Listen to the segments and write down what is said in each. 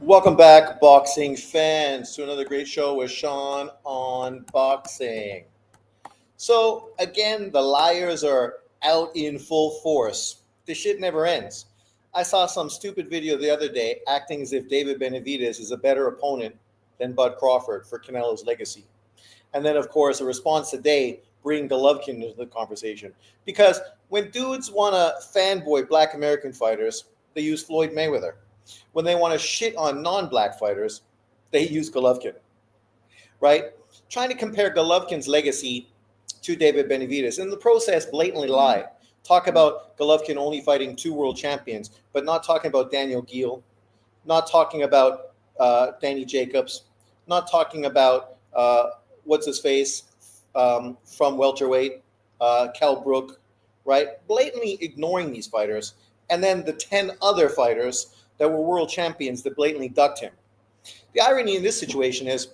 Welcome back, boxing fans, to another great show with Sean on boxing. So, again, the liars are out in full force. This shit never ends. I saw some stupid video the other day acting as if David Benavidez is a better opponent than Bud Crawford for Canelo's legacy. And then, of course, a response today bring Golovkin into the conversation. Because when dudes want to fanboy black American fighters, they use Floyd Mayweather. When they want to shit on non-black fighters, they use Golovkin, right? Trying to compare Golovkin's legacy to David Benavidez. In the process, blatantly lie. Talk about Golovkin only fighting two world champions, but not talking about Daniel Geale, not talking about Danny Jacobs, not talking about what's his face from welterweight, Cal Brook, right? Blatantly ignoring these fighters, and then the 10 other fighters that were world champions that blatantly ducked him. The irony in this situation is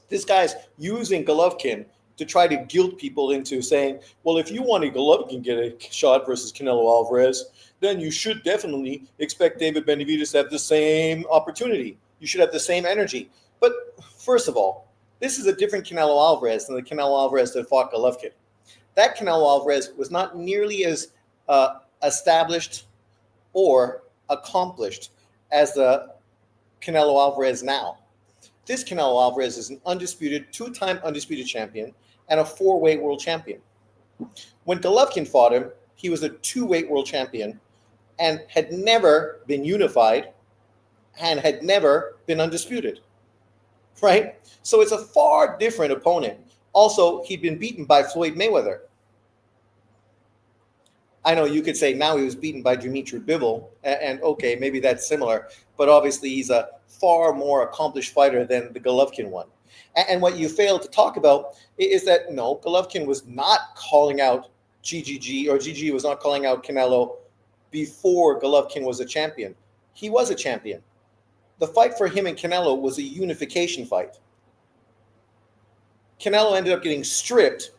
this guy's using Golovkin to try to guilt people into saying, well, if you want to Golovkin get a shot versus Canelo Alvarez, then you should definitely expect David Benavidez to have the same opportunity. You should have the same energy. But first of all, this is a different Canelo Alvarez than the Canelo Alvarez that fought Golovkin. That Canelo Alvarez was not nearly as established or accomplished as the Canelo Alvarez now. This Canelo Alvarez is an undisputed, two-time undisputed champion and a four-weight world champion. When Golovkin fought him, he was a two-weight world champion and had never been unified and had never been undisputed, right? So it's a far different opponent. Also, he'd been beaten by Floyd Mayweather. I know you could say now he was beaten by Dimitri Bivol, and okay, maybe that's similar, but obviously he's a far more accomplished fighter than the Golovkin one. And what you failed to talk about is that no, Golovkin was not calling out GGG, or GG was not calling out Canelo before Golovkin was a champion. He was a champion. The fight for him and Canelo was a unification fight. Canelo ended up getting stripped,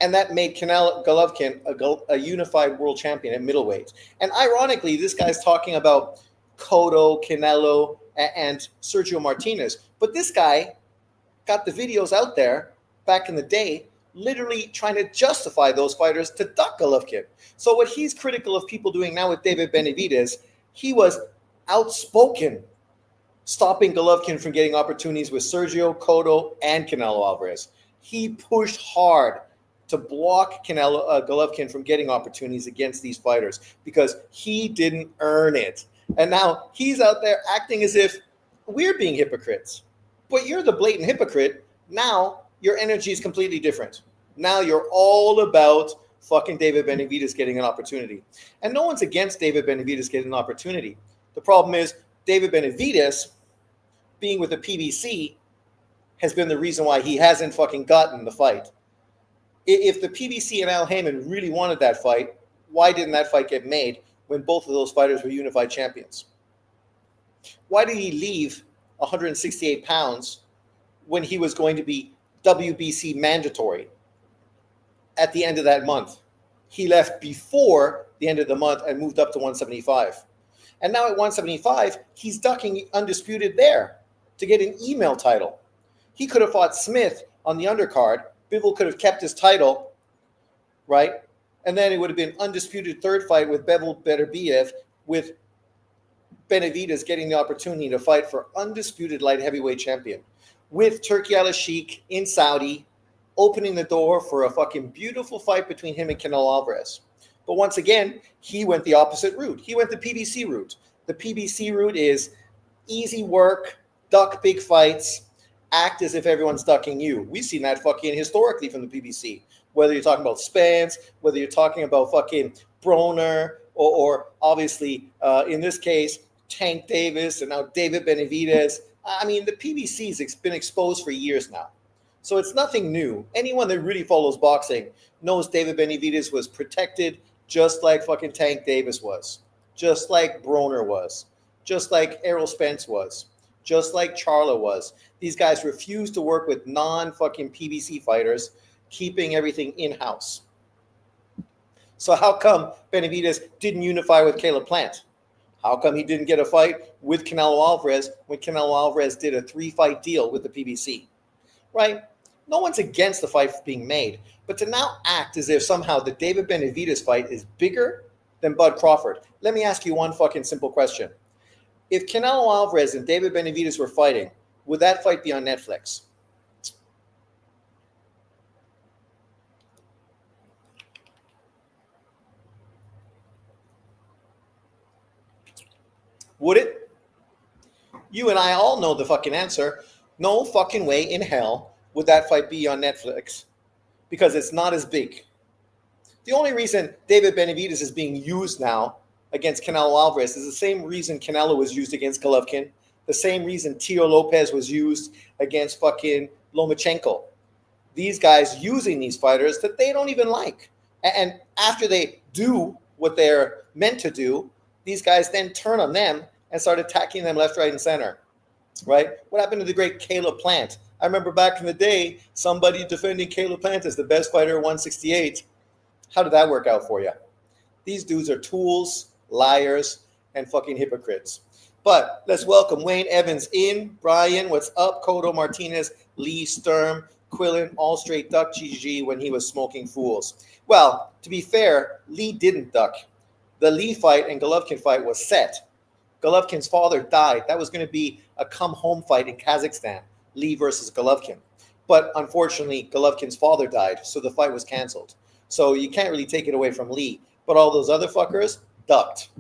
and that made Golovkin a unified world champion at middleweight. And ironically, this guy's talking about Cotto, Canelo, and Sergio Martinez. But this guy got the videos out there back in the day, literally trying to justify those fighters to duck Golovkin. So what he's critical of people doing now with David Benavidez, he was outspoken stopping Golovkin from getting opportunities with Sergio, Cotto, and Canelo Alvarez. He pushed hard to block Golovkin from getting opportunities against these fighters because he didn't earn it. And now he's out there acting as if we're being hypocrites. But you're the blatant hypocrite. Now your energy is completely different. Now you're all about fucking David Benavidez getting an opportunity. And no one's against David Benavidez getting an opportunity. The problem is David Benavidez being with the PBC has been the reason why he hasn't fucking gotten the fight. If the PBC and Al Heyman really wanted that fight, why didn't that fight get made when both of those fighters were unified champions? Why did he leave 168 pounds when he was going to be WBC mandatory at the end of that month? He left before the end of the month and moved up to 175. And now at 175, he's ducking undisputed there to get an email title. He could have fought Smith on the undercard. Bivol could have kept his title, right? And then it would have been undisputed third fight with Bevil Beterbiev, with Benavidez getting the opportunity to fight for undisputed light heavyweight champion, with Turki Al-Sheikh in Saudi opening the door for a fucking beautiful fight between him and Canelo Alvarez. But once again, he went the opposite route. He went the PBC route. The PBC route is easy work, duck big fights, act as if everyone's ducking you. We've seen that fucking historically from the PBC. Whether you're talking about Spence, whether you're talking about fucking Broner, or obviously, in this case, Tank Davis, and now David Benavidez. I mean, the PBC's been exposed for years now. So it's nothing new. Anyone that really follows boxing knows David Benavidez was protected just like fucking Tank Davis was, just like Broner was, just like Errol Spence was, just like Charlo was. These guys refused to work with non-fucking PBC fighters, keeping everything in-house. So how come Benavidez didn't unify with Caleb Plant? How come he didn't get a fight with Canelo Alvarez when Canelo Alvarez did a 3-fight deal with the PBC? Right? No one's against the fight being made, but to now act as if somehow the David Benavidez fight is bigger than Bud Crawford. Let me ask you one fucking simple question. If Canelo Alvarez and David Benavidez were fighting, would that fight be on Netflix? Would it? You and I all know the fucking answer. No fucking way in hell would that fight be on Netflix because it's not as big. The only reason David Benavidez is being used now against Canelo Alvarez is the same reason Canelo was used against Golovkin, the same reason Tio Lopez was used against fucking Lomachenko. These guys using these fighters that they don't even like. And after they do what they're meant to do, these guys then turn on them and start attacking them left, right, and center. Right? What happened to the great Caleb Plant? I remember back in the day, somebody defending Caleb Plant as the best fighter at 168. How did that work out for you? These dudes are tools, liars, and fucking hypocrites. But let's welcome Wayne Evans in. Brian, what's up? Cotto Martinez, Lee Sturm, Quillen, all straight duck GG when he was smoking fools. Well, to be fair, Lee didn't duck. The Lee fight and Golovkin fight was set. Golovkin's father died. That was going to be a come-home fight in Kazakhstan, Lee versus Golovkin. But unfortunately, Golovkin's father died, so the fight was canceled. So you can't really take it away from Lee. But all those other fuckers ducked.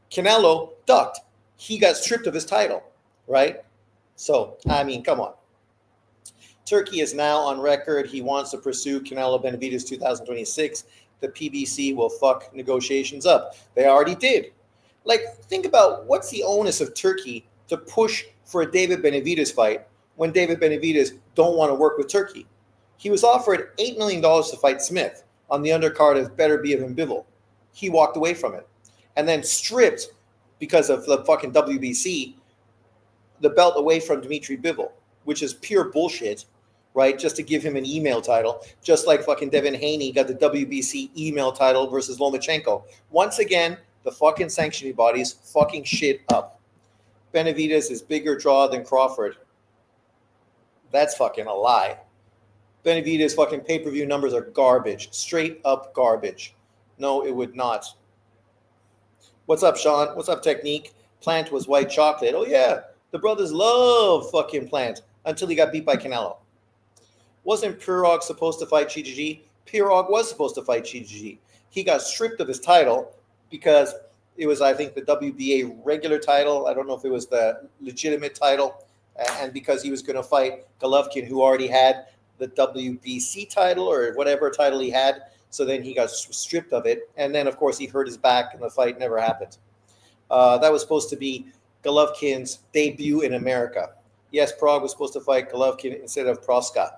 Canelo ducked. He got stripped of his title, right? So, I mean, come on. Turkey is now on record. He wants to pursue Canelo Benavidez 2026. The PBC will fuck negotiations up. They already did. Like, think about what's the onus of Turkey to push for a David Benavidez fight when David Benavidez don't want to work with Turkey. He was offered $8 million to fight Smith on the undercard of Beterbiev and Bivol. He walked away from it. And then stripped, because of the fucking WBC, the belt away from Dmitry Bivol, which is pure bullshit, right? Just to give him an email title, just like fucking Devin Haney got the WBC email title versus Lomachenko. Once again, the fucking sanctioning bodies fucking shit up. Benavidez is bigger draw than Crawford. That's fucking a lie. Benavidez fucking pay-per-view numbers are garbage. Straight up garbage. No, it would not. What's up, Sean? What's up, Technique? Plant was white chocolate. Oh, yeah. The brothers love fucking Plant until he got beat by Canelo. Wasn't Pirog supposed to fight GGG? Pirog was supposed to fight GGG. He got stripped of his title because it was, I think, the WBA regular title. I don't know if it was the legitimate title. And because he was going to fight Golovkin, who already had the WBC title or whatever title he had. So then he got stripped of it. And then, of course, he hurt his back and the fight never happened. That was supposed to be Golovkin's debut in America. Yes, Prague was supposed to fight Golovkin instead of Proska.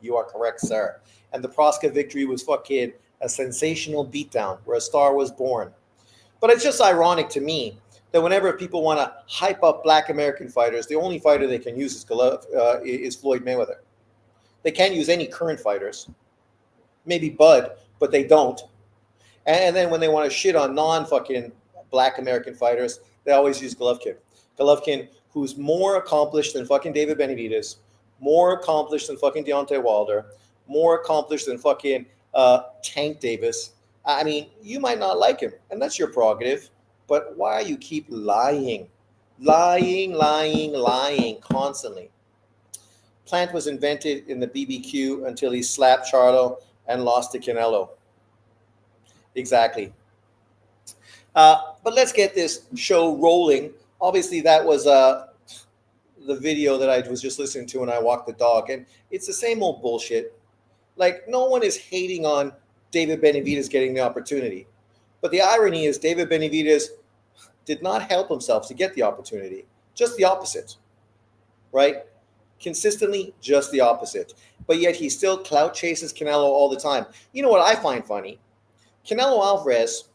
You are correct, sir. And the Proska victory was fucking a sensational beatdown where a star was born. But it's just ironic to me that whenever people want to hype up black American fighters, the only fighter they can use is Floyd Mayweather. They can't use any current fighters. Maybe Bud, but they don't. And then when they want to shit on non-fucking black American fighters, they always use Golovkin. Golovkin, who's more accomplished than fucking David Benavidez, more accomplished than fucking Deontay Wilder, more accomplished than fucking Tank Davis. I mean, you might not like him, and that's your prerogative, but why you keep lying? Lying constantly. Plant was invented in the BBQ until he slapped Charlo and lost to Canelo. Exactly. But let's get this show rolling. Obviously, that was the video that I was just listening to when I walked the dog. And it's the same old bullshit. Like, no one is hating on David Benavidez getting the opportunity. But the irony is David Benavidez did not help himself to get the opportunity. Just the opposite. Right? Consistently, just the opposite. But yet he still clout chases Canelo all the time. You know what I find funny? Canelo Alvarez,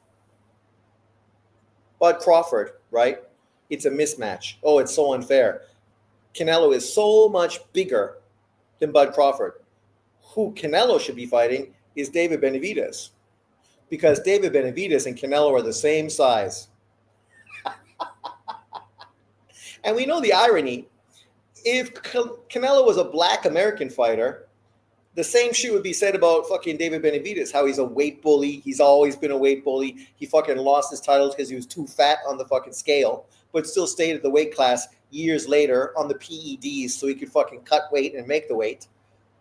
Bud Crawford, right? It's a mismatch. Oh, it's so unfair. Canelo is so much bigger than Bud Crawford. Who Canelo should be fighting is David Benavidez. Because David Benavidez and Canelo are the same size. And we know the irony. If Canelo was a black American fighter, the same shit would be said about fucking David Benavidez, how he's a weight bully. He's always been a weight bully. He fucking lost his titles because he was too fat on the fucking scale, but still stayed at the weight class years later on the PEDs so he could fucking cut weight and make the weight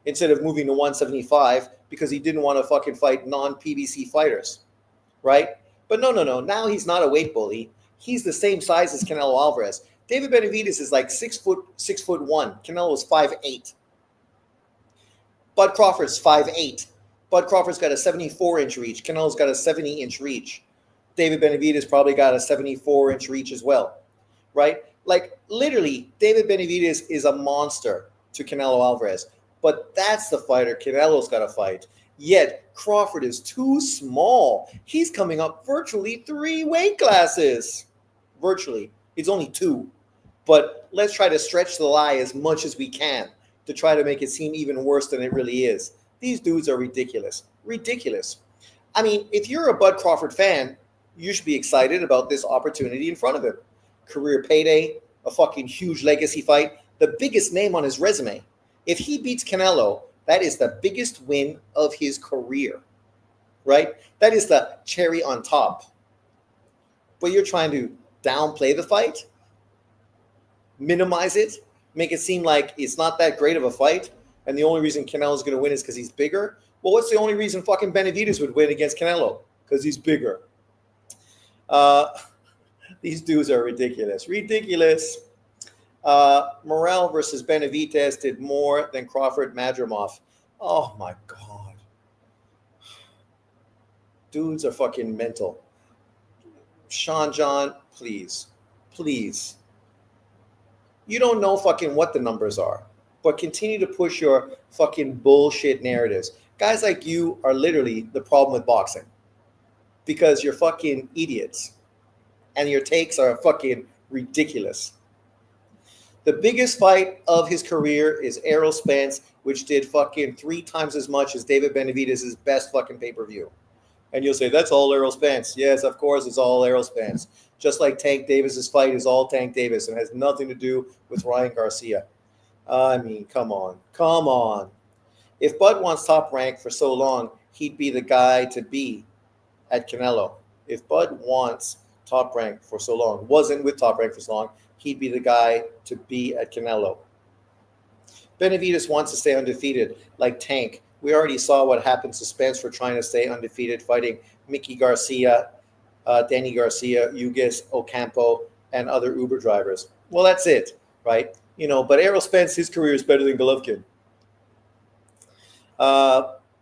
instead of moving to 175 because he didn't want to fucking fight non-PBC fighters, right? But no. Now he's not a weight bully. He's the same size as Canelo Alvarez. David Benavidez is like 6'1". Canelo is 5'8". Bud Crawford's 5'8". Bud Crawford's got a 74-inch reach. Canelo's got a 70-inch reach. David Benavidez probably got a 74-inch reach as well, right? Like, literally, David Benavidez is a monster to Canelo Alvarez. But that's the fighter Canelo's got to fight. Yet, Crawford is too small. He's coming up virtually 3 weight classes. Virtually. It's only 2. But let's try to stretch the lie as much as we can to try to make it seem even worse than it really is. These dudes are ridiculous. Ridiculous. I mean, if you're a Bud Crawford fan, you should be excited about this opportunity in front of him. Career payday, a fucking huge legacy fight, the biggest name on his resume. If he beats Canelo, that is the biggest win of his career, right? That is the cherry on top. But you're trying to downplay the fight, minimize it, make it seem like it's not that great of a fight, and the only reason Canelo's going to win is because he's bigger. Well, what's the only reason fucking Benavidez would win against Canelo? Because he's bigger. These dudes are ridiculous. Ridiculous. Morrell versus Benavidez did more than Crawford Madrimov. Oh, my God. Dudes are fucking mental. Sean John, please. Please. You don't know fucking what the numbers are, but continue to push your fucking bullshit narratives. Guys like you are literally the problem with boxing because you're fucking idiots and your takes are fucking ridiculous. The biggest fight of his career is Errol Spence, which did fucking 3 times as much as David Benavidez' best fucking pay-per-view. And you'll say, that's all Errol Spence. Yes, of course, it's all Errol Spence. Just like Tank Davis's fight is all Tank Davis and has nothing to do with Ryan Garcia. I mean, come on. Come on. If Bud wants Top Rank for so long, he'd be the guy to be at Canelo. If Bud wants Top Rank for so long, wasn't with Top Rank for so long, he'd be the guy to be at Canelo. Benavidez wants to stay undefeated like Tank. We already saw what happened to Spence for trying to stay undefeated, fighting Mickey Garcia, Danny Garcia, Ugis Ocampo, and other Uber drivers. Well, that's it, right? You know, but Errol Spence, his career is better than Golovkin.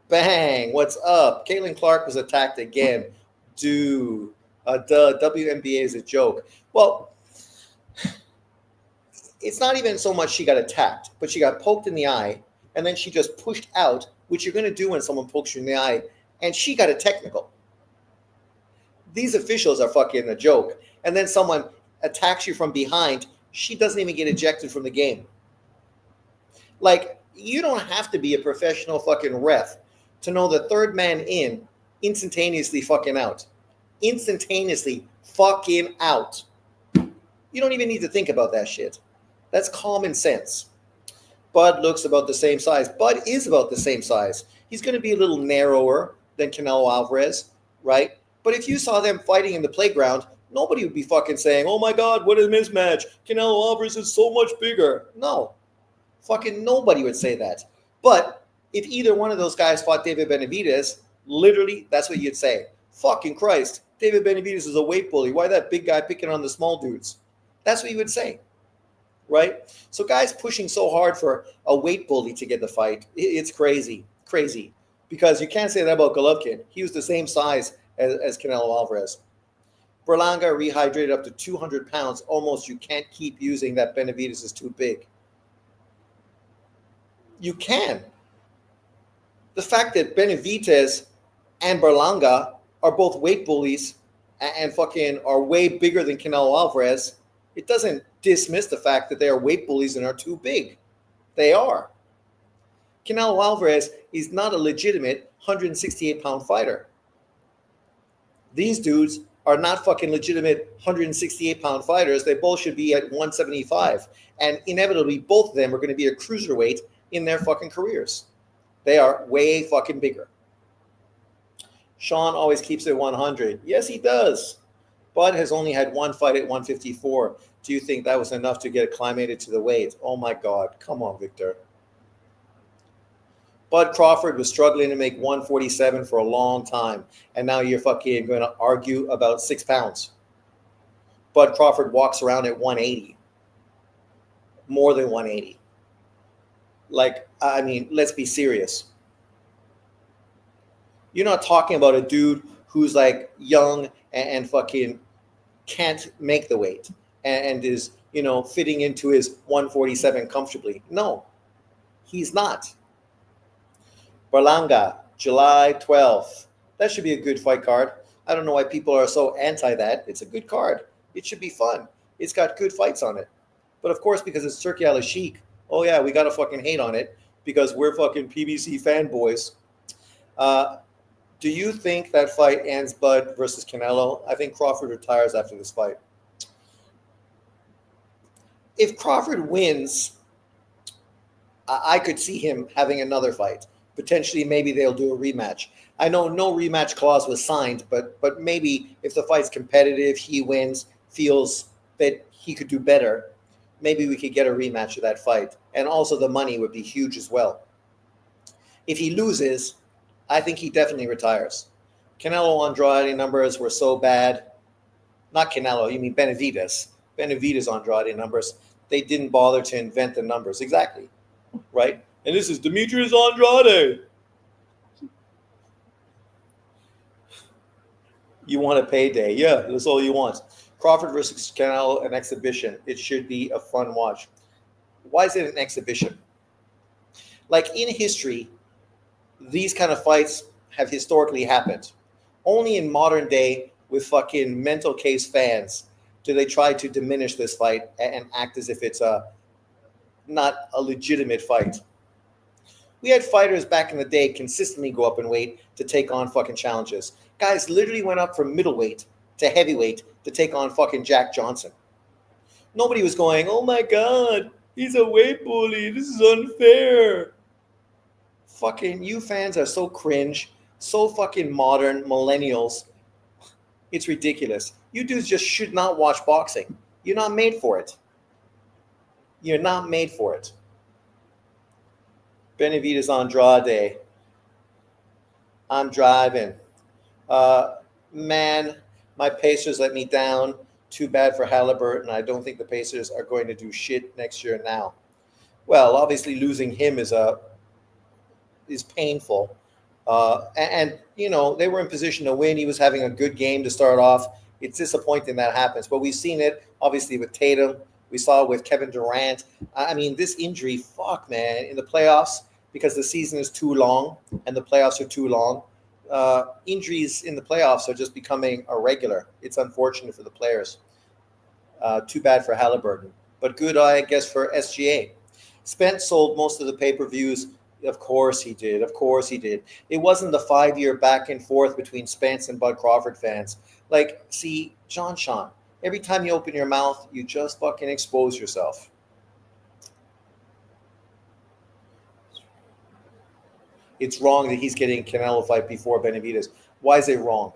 Bang, what's up? Caitlin Clark was attacked again. Dude, the WNBA is a joke. Well, it's not even so much she got attacked, but she got poked in the eye, and then she just pushed out, which you're going to do when someone pokes you in the eye, and she got a technical. These officials are fucking a joke. And then someone attacks you from behind, she doesn't even get ejected from the game. Like, you don't have to be a professional fucking ref to know the third man in, instantaneously fucking out. Instantaneously fucking out. You don't even need to think about that shit. That's common sense. Bud looks about the same size. Bud is about the same size. He's going to be a little narrower than Canelo Alvarez, right? But if you saw them fighting in the playground, nobody would be fucking saying, oh my God, what a mismatch. Canelo Alvarez is so much bigger. No. Fucking nobody would say that. But if either one of those guys fought David Benavidez, literally, that's what you'd say. Fucking Christ, David Benavidez is a weight bully. Why that big guy picking on the small dudes? That's what you would say, right? So guys pushing so hard for a weight bully to get the fight, it's crazy, crazy. Because you can't say that about Golovkin. He was the same size as Canelo Alvarez. Berlanga rehydrated up to 200 pounds. Almost you can't keep using that Benavidez is too big. You can. The fact that Benavidez and Berlanga are both weight bullies and fucking are way bigger than Canelo Alvarez, it doesn't dismiss the fact that they are weight bullies and are too big. They are. Canelo Alvarez is not a legitimate 168-pound fighter. These dudes are not fucking legitimate 168-pound fighters. They both should be at 175. And inevitably, both of them are going to be a cruiserweight in their fucking careers. They are way fucking bigger. Sean always keeps it 100. Yes, he does. Bud has only had one fight at 154. Do you think that was enough to get acclimated to the weight? Oh my God. Come on, Victor. Bud Crawford was struggling to make 147 for a long time, and now you're fucking going to argue about 6 pounds. Bud Crawford walks around at 180. More than 180. Like, I mean, let's be serious. You're not talking about a dude who's like young and fucking can't make the weight and is, fitting into his 147 comfortably. No, he's not. Berlanga, July 12th. That should be a good fight card. I don't know why people are so anti that. It's a good card. It should be fun. It's got good fights on it. But of course, because it's Turki Al-Sheikh, oh yeah, we got to fucking hate on it because we're fucking PBC fanboys. Do you think that fight ends Bud versus Canelo? I think Crawford retires after this fight. If Crawford wins, I could see him having another fight. Potentially, maybe they'll do a rematch. I know no rematch clause was signed, but maybe if the fight's competitive, he wins, feels that he could do better, maybe we could get a rematch of that fight. And also the money would be huge as well. If he loses, I think he definitely retires. Canelo Andrade numbers were so bad. Not Canelo, you mean Benavidez. Benavidez Andrade numbers. They didn't bother to invent the numbers. Exactly. Right? And this is Demetrius Andrade. You want a payday. Yeah, that's all you want. Crawford versus Canelo, an exhibition. It should be a fun watch. Why is it an exhibition? Like in history, these kind of fights have historically happened. Only in modern day, with fucking mental case fans, do they try to diminish this fight and act as if it's not a legitimate fight. We had fighters back in the day consistently go up in weight to take on fucking challenges. Guys literally went up from middleweight to heavyweight to take on fucking Jack Johnson. Nobody was going, oh my God, he's a weight bully. This is unfair. Fucking you fans are so cringe, so fucking modern, millennials. It's ridiculous. You dudes just should not watch boxing. You're not made for it. You're not made for it. Benavidez Andrade. I'm driving. Man, my Pacers let me down. Too bad for Halliburton. I don't think the Pacers are going to do shit next year now. Well, obviously losing him is painful. And they were in position to win. He was having a good game to start off. It's disappointing that happens. But we've seen it, obviously, with Tatum. We saw it with Kevin Durant. I mean, this injury, fuck, man, in the playoffs, because the season is too long and the playoffs are too long, injuries in the playoffs are just becoming a regular. It's unfortunate for the players. Too bad for Halliburton. But good, I guess, for SGA. Spence sold most of the pay-per-views. Of course he did. Of course he did. It wasn't the 5-year back and forth between Spence and Bud Crawford fans. Like, see, Sean, every time you open your mouth, you just fucking expose yourself. It's wrong that he's getting Canelo fight before Benavidez. Why is it wrong?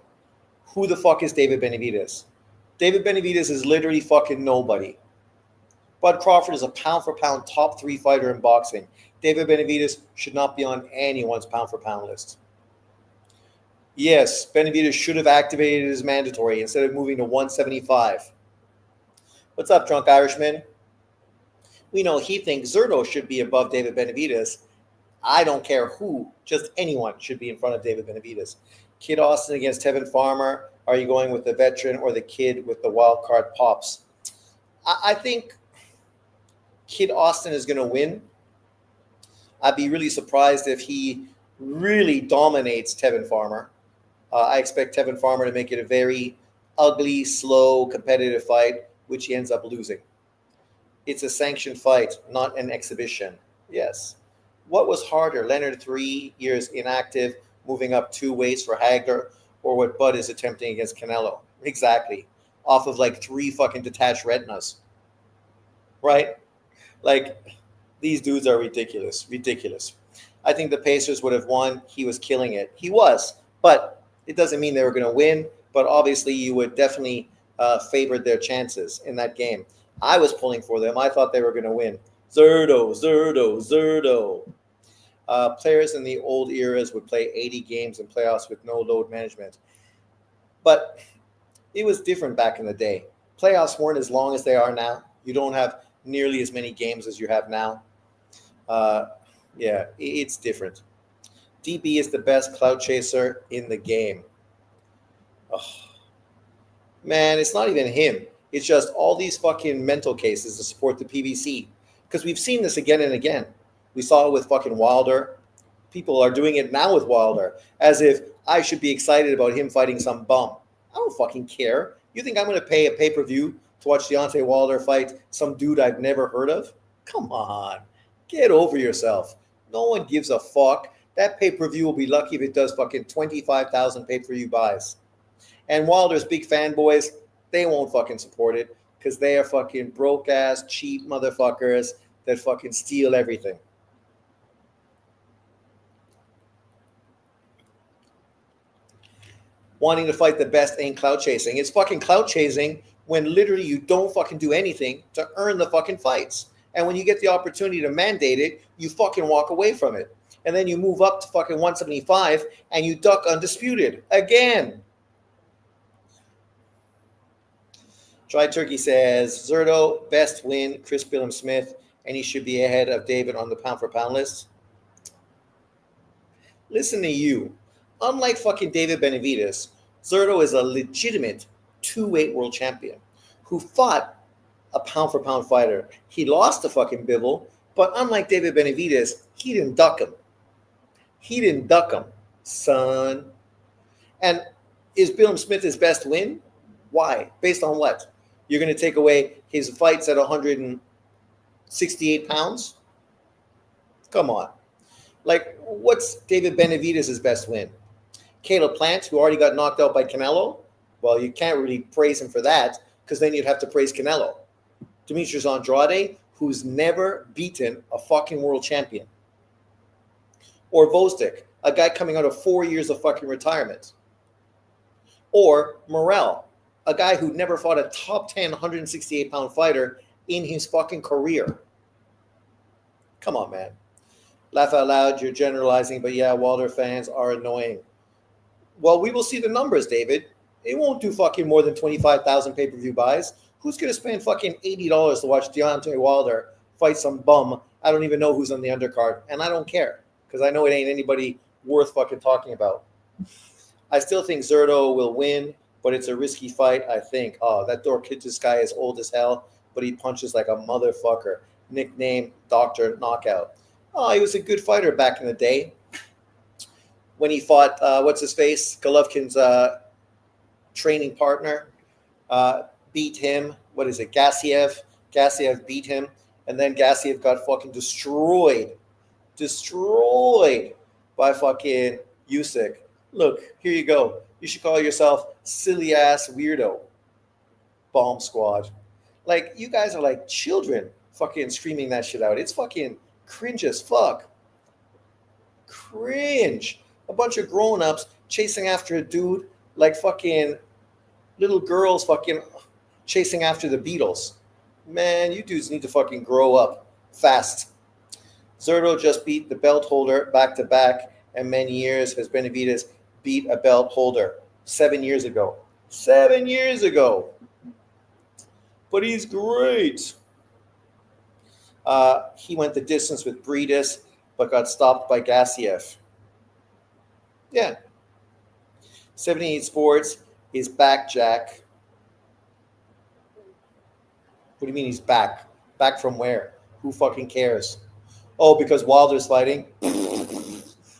Who the fuck is David Benavidez? David Benavidez is literally fucking nobody. Bud Crawford is a pound-for-pound top 3 fighter in boxing. David Benavidez should not be on anyone's pound-for-pound list. Yes, Benavidez should have activated his mandatory instead of moving to 175. What's up, drunk Irishman? We know he thinks Zerto should be above David Benavidez. I don't care who, just anyone should be in front of David Benavidez. Kid Austin against Tevin Farmer. Are you going with the veteran or the kid with the wild card pops? I think Kid Austin is going to win. I'd be really surprised if he really dominates Tevin Farmer. I expect Tevin Farmer to make it a very ugly, slow, competitive fight, which he ends up losing. It's a sanctioned fight, not an exhibition. Yes. What was harder, Leonard 3 years inactive, moving up 2 weights for Hagler, or what Bud is attempting against Canelo? Exactly. Off of like 3 fucking detached retinas, right? Like, these dudes are ridiculous. Ridiculous. I think the Pacers would have won. He was killing it. He was. But it doesn't mean they were going to win. But obviously, you would definitely favored their chances in that game. I was pulling for them. I thought they were going to win. Zerdo, Zerdo, Zerdo. Players in the old eras would play 80 games in playoffs with no load management. But it was different back in the day. Playoffs weren't as long as they are now. You don't have nearly as many games as you have now. Uh, yeah, it's different. DB is the best cloud chaser in the game. Oh, man, it's not even him. It's just all these fucking mental cases to support the PBC. Because we've seen this again and again. We saw it with fucking Wilder. People are doing it now with Wilder, as if I should be excited about him fighting some bum. I don't fucking care. You think I'm going to pay a pay-per-view to watch Deontay Wilder fight some dude I've never heard of? Come on. Get over yourself. No one gives a fuck. That pay-per-view will be lucky if it does fucking 25,000 pay-per-view buys. And Wilder's big fanboys, they won't fucking support it because they are fucking broke-ass, cheap motherfuckers that fucking steal everything. Wanting to fight the best ain't clout chasing. It's fucking clout chasing when literally you don't fucking do anything to earn the fucking fights. And when you get the opportunity to mandate it, you fucking walk away from it. And then you move up to fucking 175 and you duck undisputed again. Dry Turkey says, Zerdo, best win, Chris Billum Smith, and he should be ahead of David on the pound for pound list. Listen to you. Unlike fucking David Benavidez, Zerdo is a legitimate two-weight world champion who fought a pound-for-pound fighter. He lost to fucking Bivol, but unlike David Benavidez, he didn't duck him. He didn't duck him, son. And is Billum Smith his best win? Why? Based on what? You're going to take away his fights at 168 pounds? Come on. Like, what's David Benavidez' best win? Caleb Plant, who already got knocked out by Canelo? Well, you can't really praise him for that because then you'd have to praise Canelo. Demetrius Andrade, who's never beaten a fucking world champion. Or Vostok, a guy coming out of 4 years of fucking retirement. Or Morrell, a guy who never fought a top 10 168-pound fighter in his fucking career. Come on, man. Laugh out loud, you're generalizing, but yeah, Wilder fans are annoying. Well, we will see the numbers, David. It won't do fucking more than 25,000 pay-per-view buys. Who's going to spend fucking $80 to watch Deontay Wilder fight some bum? I don't even know who's on the undercard, and I don't care because I know it ain't anybody worth fucking talking about. I still think Zerdo will win, but it's a risky fight, I think. Oh, that Dorkidis guy is old as hell, but he punches like a motherfucker. Nickname Dr. Knockout. Oh, he was a good fighter back in the day. When he fought, what's-his-face, Golovkin's training partner, beat him. What is it, Gassiev? Gassiev beat him, and then Gassiev got fucking destroyed by fucking Usyk. Look, here you go. You should call yourself silly-ass weirdo. Bomb Squad. Like, you guys are like children fucking screaming that shit out. It's fucking cringe as fuck. Cringe. A bunch of grown-ups chasing after a dude like fucking little girls fucking chasing after the Beatles. Man, you dudes need to fucking grow up fast. Zerdo just beat the belt holder back-to-back, and many years has Benavidez beat a belt holder 7 years ago. 7 years ago. But he's great. He went the distance with Breedis, but got stopped by Gassiev. Yeah. 78 Sports is back, Jack. What do you mean he's back? Back from where? Who fucking cares? Oh, because Wilder's fighting?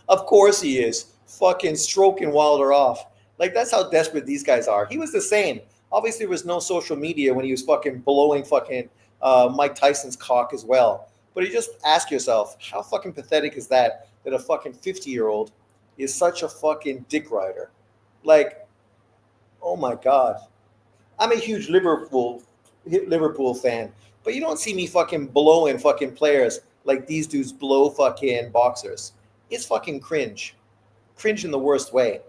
Of course he is. Fucking stroking Wilder off. Like, that's how desperate these guys are. He was the same. Obviously, there was no social media when he was fucking blowing fucking Mike Tyson's cock as well. But you just ask yourself, how fucking pathetic is that a fucking 50-year-old is such a fucking dick rider? Like, oh my God. I'm a huge Liverpool fan, but you don't see me fucking blowing fucking players like these dudes blow fucking boxers. It's fucking cringe. Cringe in the worst way.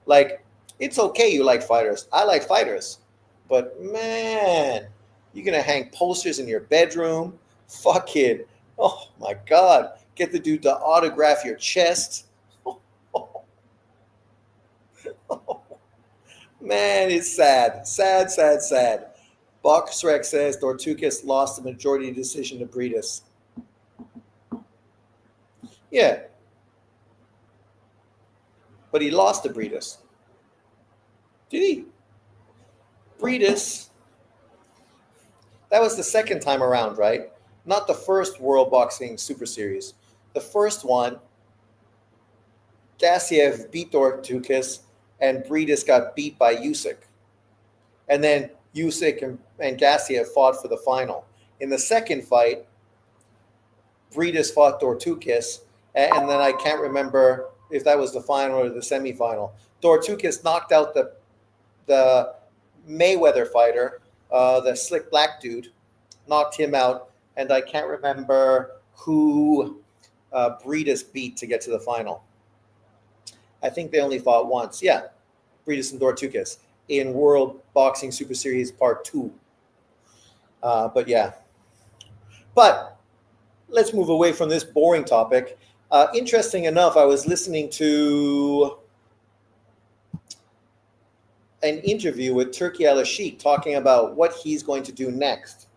Like, it's okay you like fighters. I like fighters. But man, you're gonna hang posters in your bedroom. Fucking, oh my god. Get the dude to autograph your chest. Man, it's sad. Sad, sad, sad. Boxrec says Dortukas lost the majority decision to Breedis. Yeah, but he lost to Breedis. Did he? Breedis, that was the second time around, right? Not the first World Boxing Super Series. The first one, Gassiev beat Dortukas, and Breedis got beat by Usyk. And then Usyk and Gassiev fought for the final. In the second fight, Breedis fought Dortukas, and then I can't remember if that was the final or the semifinal. Dortukas knocked out the Mayweather fighter, the slick black dude, knocked him out, and I can't remember who Breedis beat to get to the final. I think they only fought once. Yeah, Breedis and Dortukas in World Boxing Super Series Part 2. But yeah. But let's move away from this boring topic. Interesting enough, I was listening to an interview with Turki Al-Sheikh talking about what he's going to do next.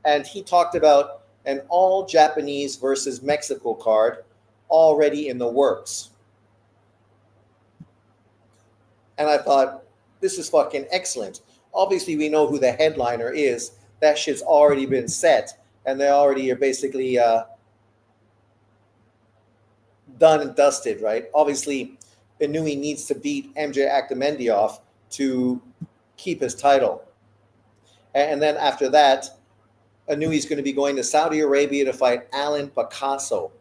And he talked about an all Japanese versus Mexico card already in the works. And I thought, this is fucking excellent. Obviously, we know who the headliner is. That shit's already been set. And they already are basically done and dusted, right? Obviously, Inoue needs to beat MJ Akhmedov to keep his title. And then after that, Inoue's going to be going to Saudi Arabia to fight Alan Picasso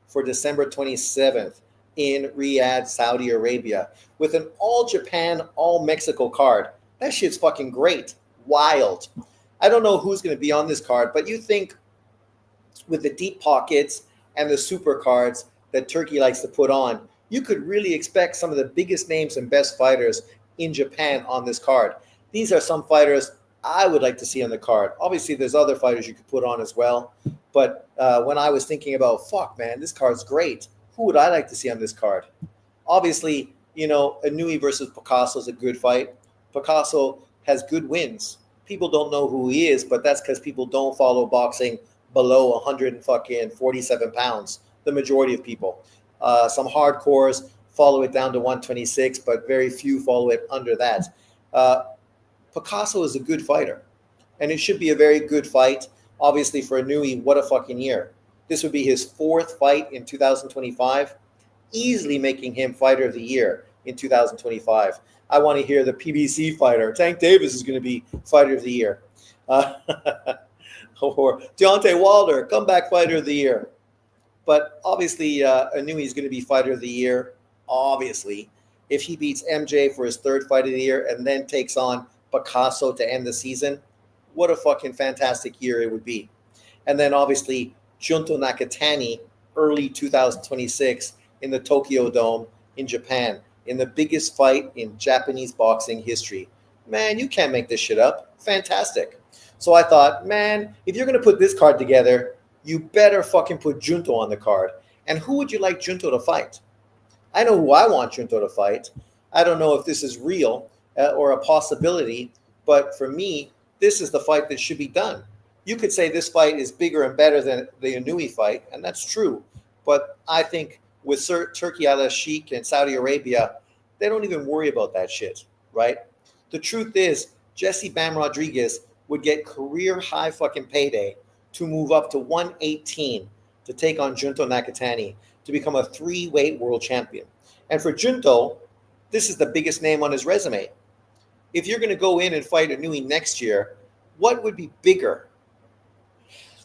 for December 27th in Riyadh, Saudi Arabia, with an all-Japan, all-Mexico card. That shit's fucking great. Wild. I don't know who's going to be on this card, but you think with the deep pockets and the super cards that Turkey likes to put on, you could really expect some of the biggest names and best fighters in Japan on this card. These are some fighters I would like to see on the card. Obviously, there's other fighters you could put on as well. But when I was thinking about, fuck, man, this card's great. Who would I like to see on this card? Obviously, Inoue versus Picasso is a good fight. Picasso has good wins. People don't know who he is, but that's because people don't follow boxing below 147 pounds, the majority of people. Some hardcores follow it down to 126, but very few follow it under that. Picasso is a good fighter, and it should be a very good fight. Obviously, for Inoue, what a fucking year. This would be his fourth fight in 2025, easily making him Fighter of the Year in 2025. I want to hear the PBC fighter. Tank Davis is going to be Fighter of the Year. Or Deontay Wilder, Comeback Fighter of the Year. But obviously, Inoue is going to be Fighter of the Year, obviously, if he beats MJ for his third Fight of the Year and then takes on Picasso to end the season. What a fucking fantastic year it would be. And then obviously, Junto Nakatani, early 2026 in the Tokyo Dome in Japan, in the biggest fight in Japanese boxing history. Man, you can't make this shit up. Fantastic. So I thought, man, if you're going to put this card together, you better fucking put Junto on the card. And who would you like Junto to fight? I know who I want Junto to fight. I don't know if this is real or a possibility, but for me, this is the fight that should be done. You could say this fight is bigger and better than the Inoue fight, and that's true. But I think with Turki Al-Sheikh and Saudi Arabia, they don't even worry about that shit, right? The truth is, Jesse Bam Rodriguez would get career high fucking payday to move up to 118 to take on Junto Nakatani to become a 3-weight world champion. And for Junto, this is the biggest name on his resume. If you're going to go in and fight Inoue next year, what would be bigger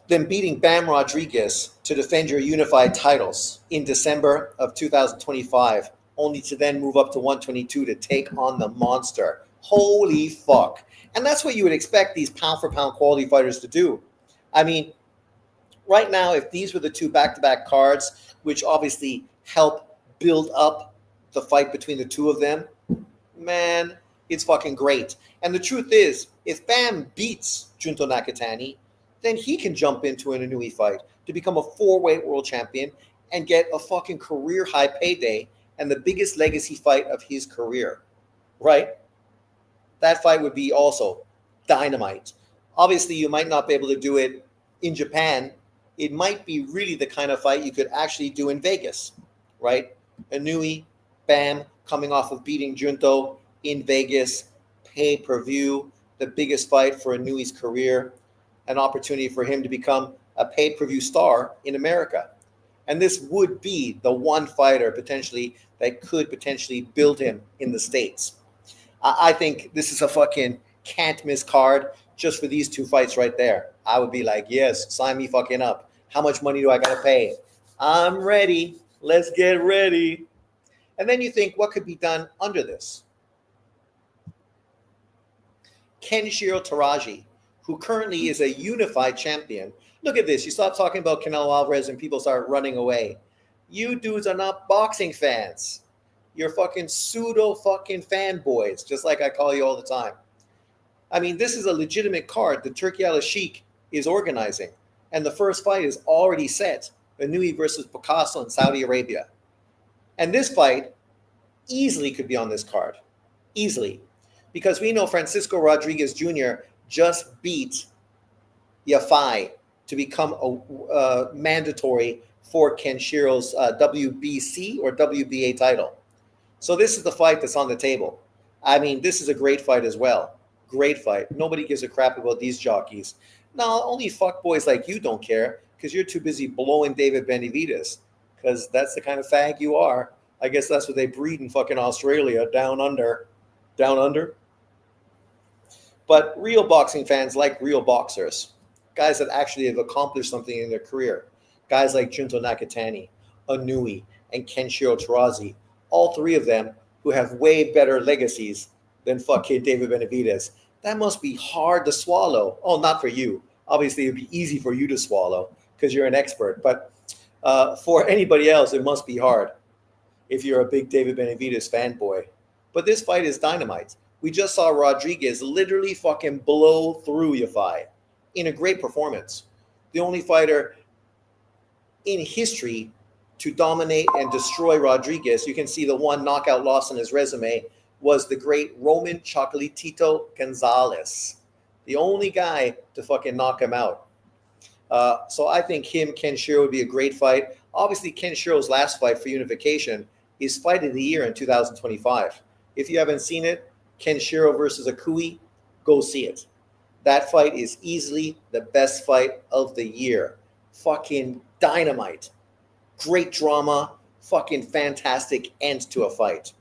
than beating Bam Rodriguez to defend your unified titles in December of 2025, only to then move up to 122 to take on the monster? Holy fuck. And that's what you would expect these pound for pound quality fighters to do. I mean, right now, if these were the two back-to-back cards, which obviously help build up the fight between the two of them, man, it's fucking great. And the truth is, if Bam beats Junto Nakatani, then he can jump into an Inoue fight to become a four-weight world champion and get a fucking career-high payday and the biggest legacy fight of his career, right? That fight would be also dynamite. Obviously, you might not be able to do it in Japan. It might be really the kind of fight you could actually do in Vegas, right? Inoue, Bam, coming off of beating Junto in Vegas, pay-per-view, the biggest fight for Inoue's career, an opportunity for him to become a pay-per-view star in America. And this would be the one fighter potentially that could potentially build him in the States. I think this is a fucking can't miss card just for these two fights right there. I would be like, yes, sign me fucking up. How much money do I got to pay? I'm ready. Let's get ready. And then you think, what could be done under this? Kenshiro Taraji, who currently is a unified champion. Look at this. You stop talking about Canelo Alvarez and people start running away. You dudes are not boxing fans. You're fucking pseudo fucking fanboys, just like I call you all the time. I mean, this is a legitimate card that Turki Al-Sheikh is organizing. And the first fight is already set. Inoue versus Picasso in Saudi Arabia. And this fight easily could be on this card. Easily. Because we know Francisco Rodriguez Jr. just beat Yafai to become a mandatory for Kenshiro's WBC or WBA title. So this is the fight that's on the table. I mean, this is a great fight as well. Great fight. Nobody gives a crap about these jockeys. No, only fuckboys like you don't care because you're too busy blowing David Benavidez because that's the kind of fag you are. I guess that's what they breed in fucking Australia, down under. Down under? But real boxing fans like real boxers, guys that actually have accomplished something in their career, guys like Junto Nakatani, Inoue, and Kenshiro Taraji, all three of them who have way better legacies than fucking David Benavidez. That must be hard to swallow. Oh, not for you. Obviously, it'd be easy for you to swallow because you're an expert. But for anybody else, it must be hard if you're a big David Benavidez fanboy. But this fight is dynamite. We just saw Rodriguez literally fucking blow through Yafai in a great performance. The only fighter in history to dominate and destroy Rodriguez, you can see the one knockout loss on his resume, was the great Roman Chocolatito Gonzalez. The only guy to fucking knock him out. So I think Kenshiro would be a great fight. Obviously, Kenshiro's last fight for unification is Fight of the Year in 2025. If you haven't seen it, Kenshiro versus Akui, go see it. That fight is easily the best fight of the year. Fucking dynamite. Great drama. Fucking fantastic end to a fight.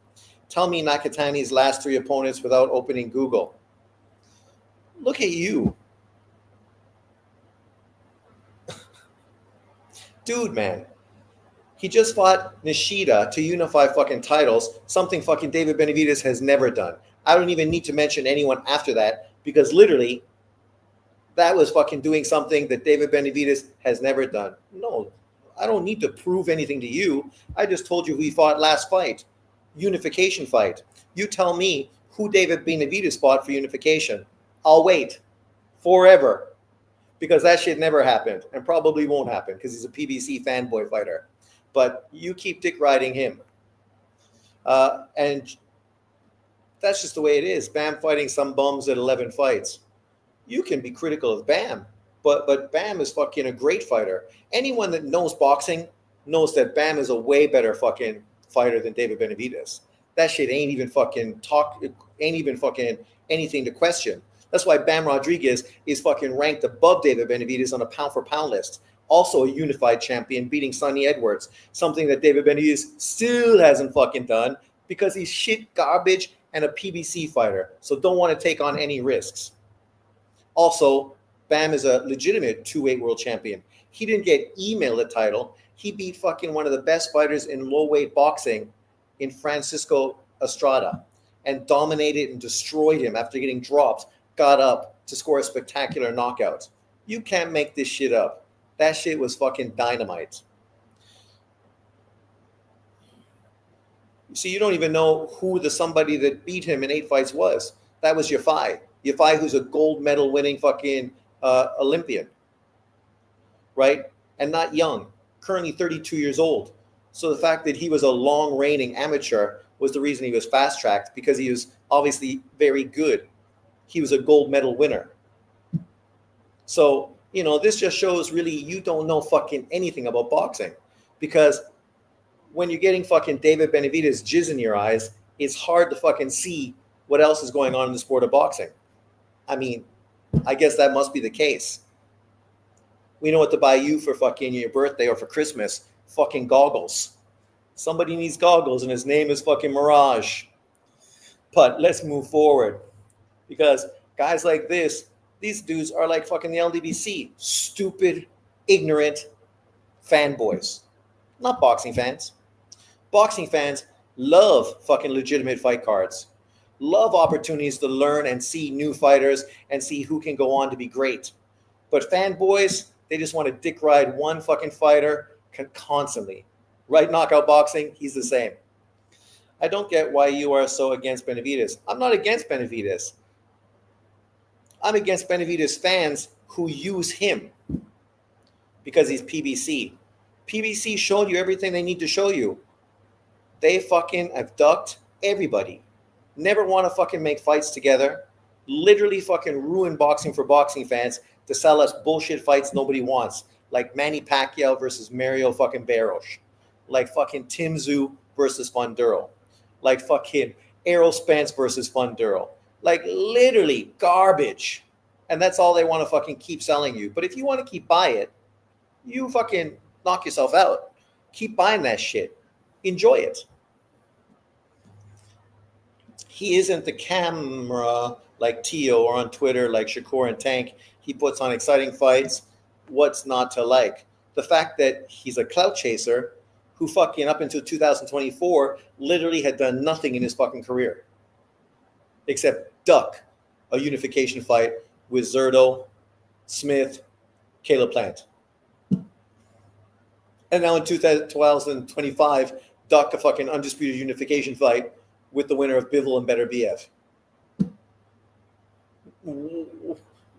Tell me Nakatani's last three opponents without opening Google. Look at you. Dude, man. He just fought Nishida to unify fucking titles, something fucking David Benavidez has never done. I don't even need to mention anyone after that because literally that was fucking doing something that David Benavidez has never done. No, I don't need to prove anything to you. I just told you who he fought last fight. Unification fight. You tell me who David Benavidez fought for unification. I'll wait forever because that shit never happened and probably won't happen because he's a PBC fanboy fighter. But you keep dick riding him. And that's just the way it is. Bam fighting some bums at 11 fights. You can be critical of Bam, but Bam is fucking a great fighter. Anyone that knows boxing knows that Bam is a way better fucking fighter than David Benavidez. That shit ain't even fucking anything to question. That's why Bam Rodriguez is fucking ranked above David Benavidez on a pound for pound list. Also a unified champion, beating Sonny Edwards, something that David Benavidez still hasn't fucking done because he's shit garbage and a PBC fighter. So don't want to take on any risks. Also, Bam is a legitimate two-weight world champion. He didn't get emailed the title. He beat fucking one of the best fighters in low-weight boxing in Francisco Estrada and dominated and destroyed him after getting dropped got up to score a spectacular knockout. You can't make this shit up. That shit was fucking dynamite. See, you don't even know who the somebody that beat him in 8 fights was. That was Yafai. Yafai, who's a gold medal winning fucking Olympian, right? And not young, currently 32 years old. So the fact that he was a long reigning amateur was the reason he was fast tracked, because he was obviously very good. He was a gold medal winner. So, this just shows really you don't know fucking anything about boxing, because when you're getting fucking David Benavidez jizz in your eyes, it's hard to fucking see what else is going on in the sport of boxing. I mean, I guess that must be the case. We know what to buy you for fucking your birthday or for Christmas. Fucking goggles. Somebody needs goggles, and his name is fucking Mirage. But let's move forward, because guys like this, these dudes are like fucking the LDBC. Stupid, ignorant fanboys. Not boxing fans. Boxing fans love fucking legitimate fight cards. Love opportunities to learn and see new fighters and see who can go on to be great. But fanboys, they just want to dick ride one fucking fighter constantly. Right? Knockout boxing, he's the same. I don't get why you are so against Benavidez. I'm not against Benavidez. I'm against Benavidez fans who use him because he's PBC. PBC showed you everything they need to show you. They fucking abduct everybody. Never want to fucking make fights together. Literally fucking ruin boxing for boxing fans to sell us bullshit fights nobody wants. Like Manny Pacquiao versus Mario fucking Barros. Like fucking Tim Tszyu versus Funduro. Like fucking Errol Spence versus Funduro. Like literally garbage. And that's all they want to fucking keep selling you. But if you want to keep buying it, you fucking knock yourself out. Keep buying that shit. Enjoy it. He isn't the camera like Tio or on Twitter like Shakur and Tank. He puts on exciting fights. What's not to like? The fact that he's a clout chaser who fucking up until 2024 literally had done nothing in his fucking career except duck a unification fight with Zerto, Smith, Caleb Plant. And now in 2025, duck a fucking undisputed unification fight with the winner of Bivol and Beterbiev.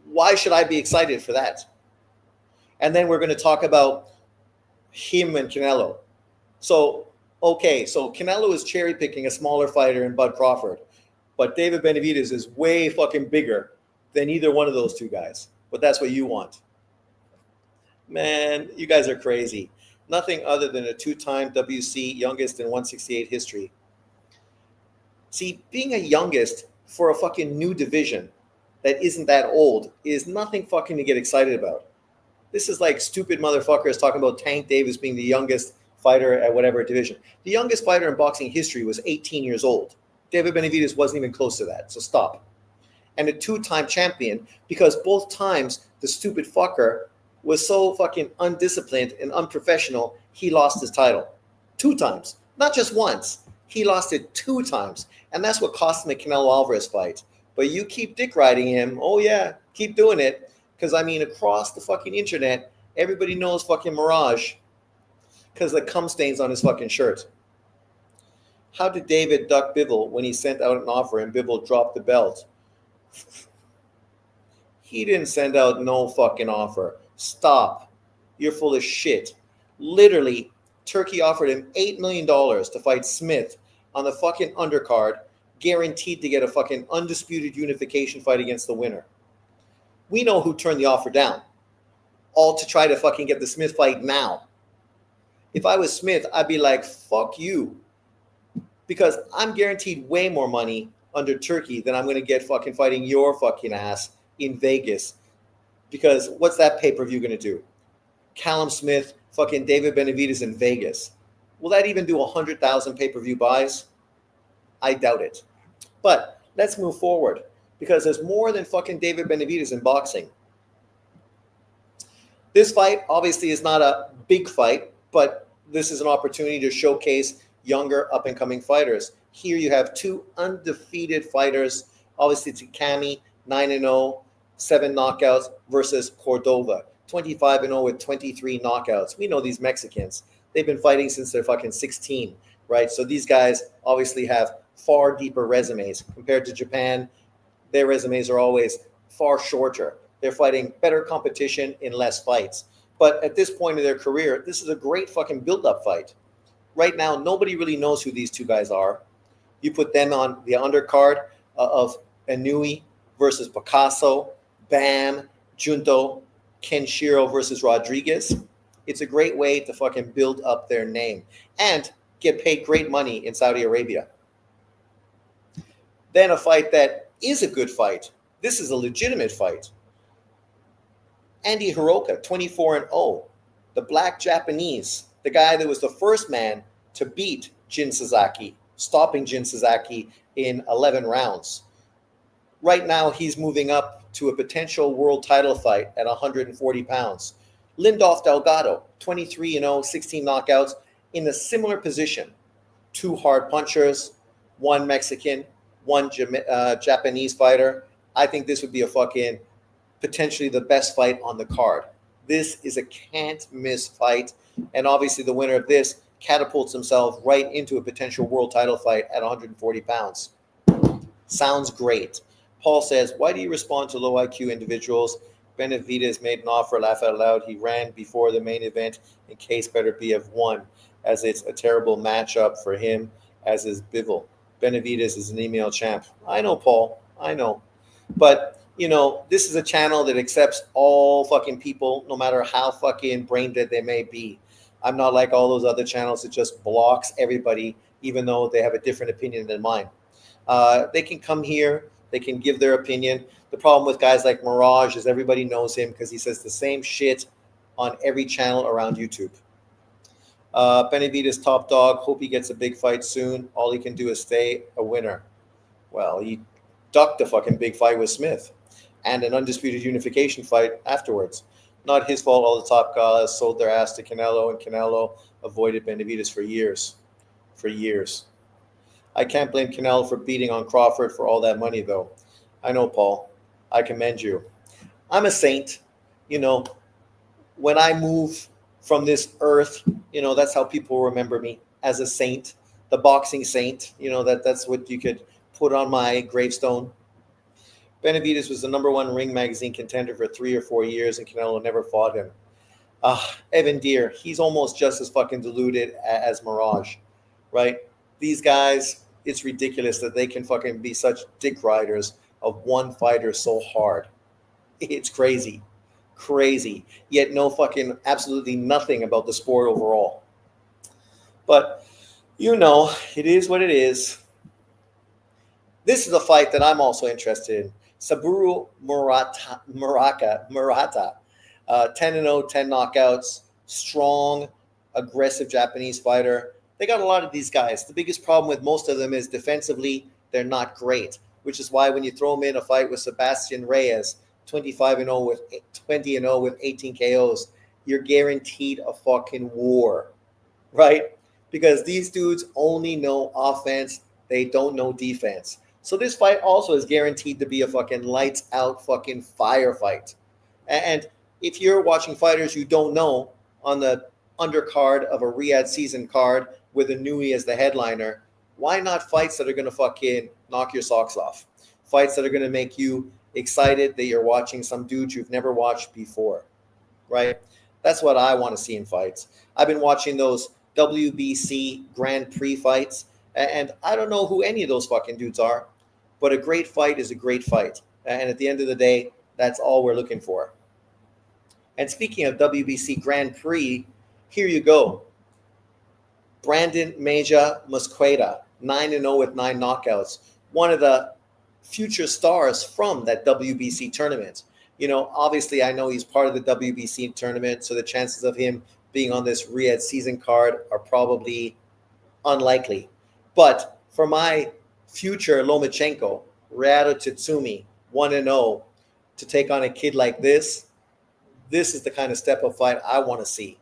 Why should I be excited for that? And then we're going to talk about him and Canelo. So Canelo is cherry picking a smaller fighter in Bud Crawford, but David Benavidez is way fucking bigger than either one of those two guys. But that's what you want. Man, you guys are crazy. Nothing other than a two-time WC youngest in 168 history. See, being a youngest for a fucking new division that isn't that old is nothing fucking to get excited about. This is like stupid motherfuckers talking about Tank Davis being the youngest fighter at whatever division. The youngest fighter in boxing history was 18 years old. David Benavidez wasn't even close to that, so stop. And a two-time champion, because both times the stupid fucker was so fucking undisciplined and unprofessional, he lost his title. 2 times. Not just once. He lost it 2 times. And that's what cost him the Canelo Alvarez fight. But you keep dick riding him. Oh, yeah. Keep doing it. Because, I mean, across the fucking internet, everybody knows fucking Mirage. Because the cum stains on his fucking shirt. How did David duck Bivol when he sent out an offer and Bivol dropped the belt? He didn't send out no fucking offer. Stop. You're full of shit. Literally, Turkey offered him $8 million to fight Smith on the fucking undercard, guaranteed to get a fucking undisputed unification fight against the winner. We know who turned the offer down. All to try to fucking get the Smith fight now. If I was Smith, I'd be like, fuck you. Because I'm guaranteed way more money under Turkey than I'm going to get fucking fighting your fucking ass in Vegas. Because what's that pay-per-view going to do? Callum Smith, fucking David Benavidez in Vegas. Will that even do 100,000 pay-per-view buys? I doubt it. But let's move forward. Because there's more than fucking David Benavidez in boxing. This fight obviously is not a big fight, but this is an opportunity to showcase younger up-and-coming fighters. Here you have 2 undefeated fighters. Obviously, it's Cami 9-0, 7 knockouts, versus Cordova, 25-0 with 23 knockouts. We know these Mexicans. They've been fighting since they're fucking 16, right? So these guys obviously have far deeper resumes compared to Japan. Their resumes are always far shorter. They're fighting better competition in less fights. But at this point in their career, this is a great fucking build-up fight. Right now, nobody really knows who these two guys are. You put them on the undercard of Inui versus Picasso, Bam, Junto, Kenshiro versus Rodriguez. It's a great way to fucking build up their name and get paid great money in Saudi Arabia. Then a fight that is a good fight. This is a legitimate fight. Andy Hiroka, 24-0, the black Japanese, the guy that was the first man to beat Jin Sasaki, stopping Jin Sasaki in 11 rounds. Right now, he's moving up to a potential world title fight at 140 pounds. Lindolf Delgado, 23-0, 16 knockouts, in a similar position. 2 hard punchers, 1 Mexican, 1 Japanese fighter. I think this would be a fucking potentially the best fight on the card. This is a can't miss fight. And obviously the winner of this catapults himself right into a potential world title fight at 140 pounds. Sounds great. Paul says, why do you respond to low IQ individuals? Benavidez made an offer, laugh out loud. He ran before the main event in case better BF won, as it's a terrible matchup for him, as is Bivol. Benavidez is an email champ. I know, Paul. I know. But you know, this is a channel that accepts all fucking people, no matter how fucking brain dead they may be. I'm not like all those other channels that just blocks everybody, even though they have a different opinion than mine. They can come here, they can give their opinion. The problem with guys like Mirage is everybody knows him because he says the same shit on every channel around YouTube. Benavidez top dog, hope he gets a big fight soon. All he can do is stay a winner. Well, he ducked a fucking big fight with Smith and an undisputed unification fight afterwards. Not his fault all the top guys sold their ass to Canelo, and Canelo avoided Benavidez for years. For years. I can't blame Canelo for beating on Crawford for all that money, though. I know, Paul. I commend you. I'm a saint. You know, when I move from this earth, you know, that's how people remember me, as a saint, the boxing saint. You know, that's what you could put on my gravestone. Benavidez was the #1 Ring Magazine contender for 3 or 4 years, and Canelo never fought him. Evan Deere, he's almost just as fucking deluded as Mirage, right? These guys, it's ridiculous that they can fucking be such dick riders of one fighter so hard. It's crazy. Crazy. Yet no fucking absolutely nothing about the sport overall. But, you know, it is what it is. This is a fight that I'm also interested in. Saburo Murata, 10-0, 10 knockouts, strong, aggressive Japanese fighter. They got a lot of these guys. The biggest problem with most of them is defensively, they're not great, which is why when you throw them in a fight with Sebastian Reyes, 25-0 with 20-0 with 18 KOs, you're guaranteed a fucking war, right? Because these dudes only know offense, they don't know defense. So this fight also is guaranteed to be a fucking lights out fucking firefight. And if you're watching fighters you don't know on the undercard of a Riyadh season card with Inui as the headliner, why not fights that are going to fucking knock your socks off? Fights that are going to make you excited that you're watching some dude you've never watched before, right? That's what I want to see in fights. I've been watching those WBC Grand Prix fights, and I don't know who any of those fucking dudes are, but a great fight is a great fight. And at the end of the day, that's all we're looking for. And speaking of WBC Grand Prix, here you go. Brandon Meja Mosqueda, 9-0 with 9 knockouts. One of the future stars from that WBC tournament. You know, obviously I know he's part of the WBC tournament, so the chances of him being on this Riyadh season card are probably unlikely. But for my future Lomachenko, Rado Tatsumi, 1-0, to take on a kid like this is the kind of step-up fight I want to see.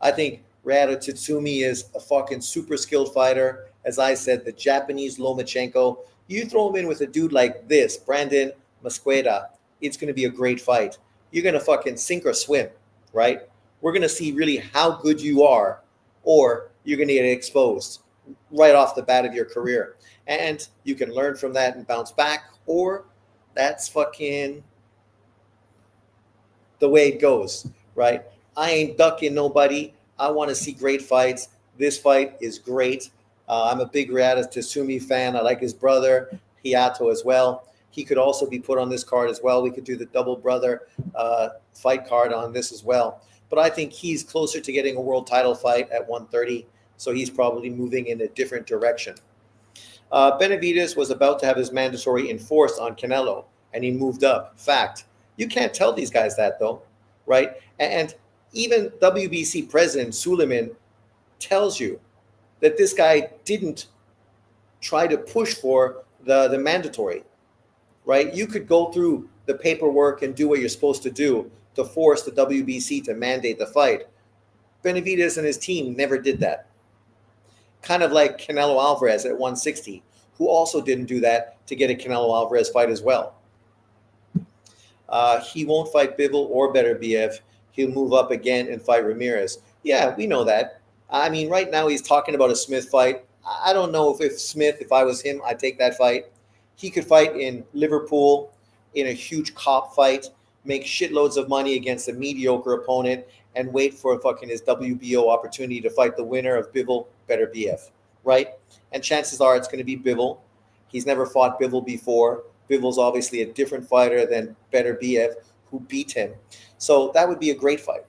I think Rado Tatsumi is a fucking super skilled fighter. As I said, the Japanese Lomachenko. You throw him in with a dude like this, Brandon Mosqueda, it's going to be a great fight. You're going to fucking sink or swim, right? We're going to see really how good you are, or you're going to get exposed right off the bat of your career. And you can learn from that and bounce back, or that's fucking the way it goes, right? I ain't ducking nobody. I want to see great fights. This fight is great. I'm a big Riyad Tasumi fan. I like his brother, Hiato, as well. He could also be put on this card as well. We could do the double brother fight card on this as well. But I think he's closer to getting a world title fight at 130, so he's probably moving in a different direction. Benavidez was about to have his mandatory enforced on Canelo, and he moved up. Fact. You can't tell these guys that, though, right? And even WBC President Suleiman tells you that this guy didn't try to push for the mandatory, right? You could go through the paperwork and do what you're supposed to do to force the WBC to mandate the fight. Benavidez and his team never did that. Kind of like Canelo Alvarez at 160, who also didn't do that to get a Canelo Alvarez fight as well. He won't fight Bivol or Beterbiev. He'll move up again and fight Ramirez. Yeah, we know that. I mean, right now he's talking about a Smith fight. I don't know if Smith, if I was him, I'd take that fight. He could fight in Liverpool in a huge cop fight, make shitloads of money against a mediocre opponent, and wait for fucking his WBO opportunity to fight the winner of Bivol Beterbiev, right? And chances are it's going to be Bivol. He's never fought Bivol before. Bivol's obviously a different fighter than Beterbiev, who beat him. So that would be a great fight.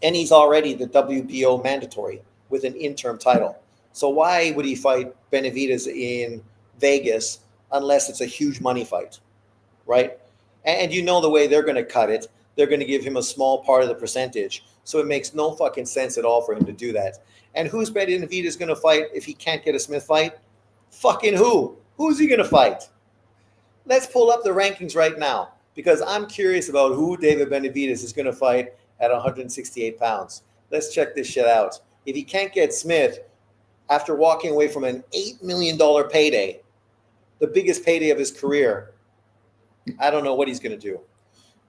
And he's already the WBO mandatory with an interim title. So why would he fight Benavidez in Vegas unless it's a huge money fight, right? And you know the way they're going to cut it. They're going to give him a small part of the percentage. So it makes no fucking sense at all for him to do that. And who's Benavidez going to fight if he can't get a Smith fight? Fucking who? Who's he going to fight? Let's pull up the rankings right now, because I'm curious about who David Benavidez is going to fight at 168 pounds. Let's check this shit out. If he can't get Smith after walking away from an $8 million payday, the biggest payday of his career, I don't know what he's going to do.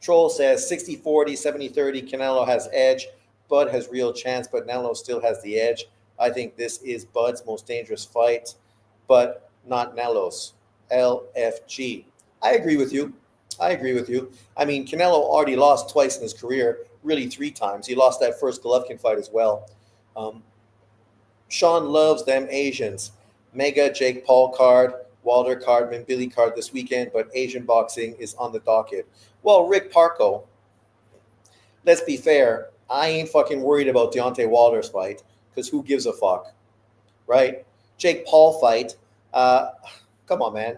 Troll says 60-40, 70-30, Canelo has edge. Bud has real chance, but Canelo still has the edge. I think this is Bud's most dangerous fight, but not Canelo's. LFG. I agree with you. I mean, Canelo already lost twice in his career, really 3 times. He lost that first Golovkin fight as well. Sean loves them Asians. Mega Jake Paul card, Walter card, Billy card this weekend, but Asian boxing is on the docket. Well, Rick Parco, let's be fair. I ain't fucking worried about Deontay Wilder's fight, because who gives a fuck, right? Jake Paul fight. Come on, man.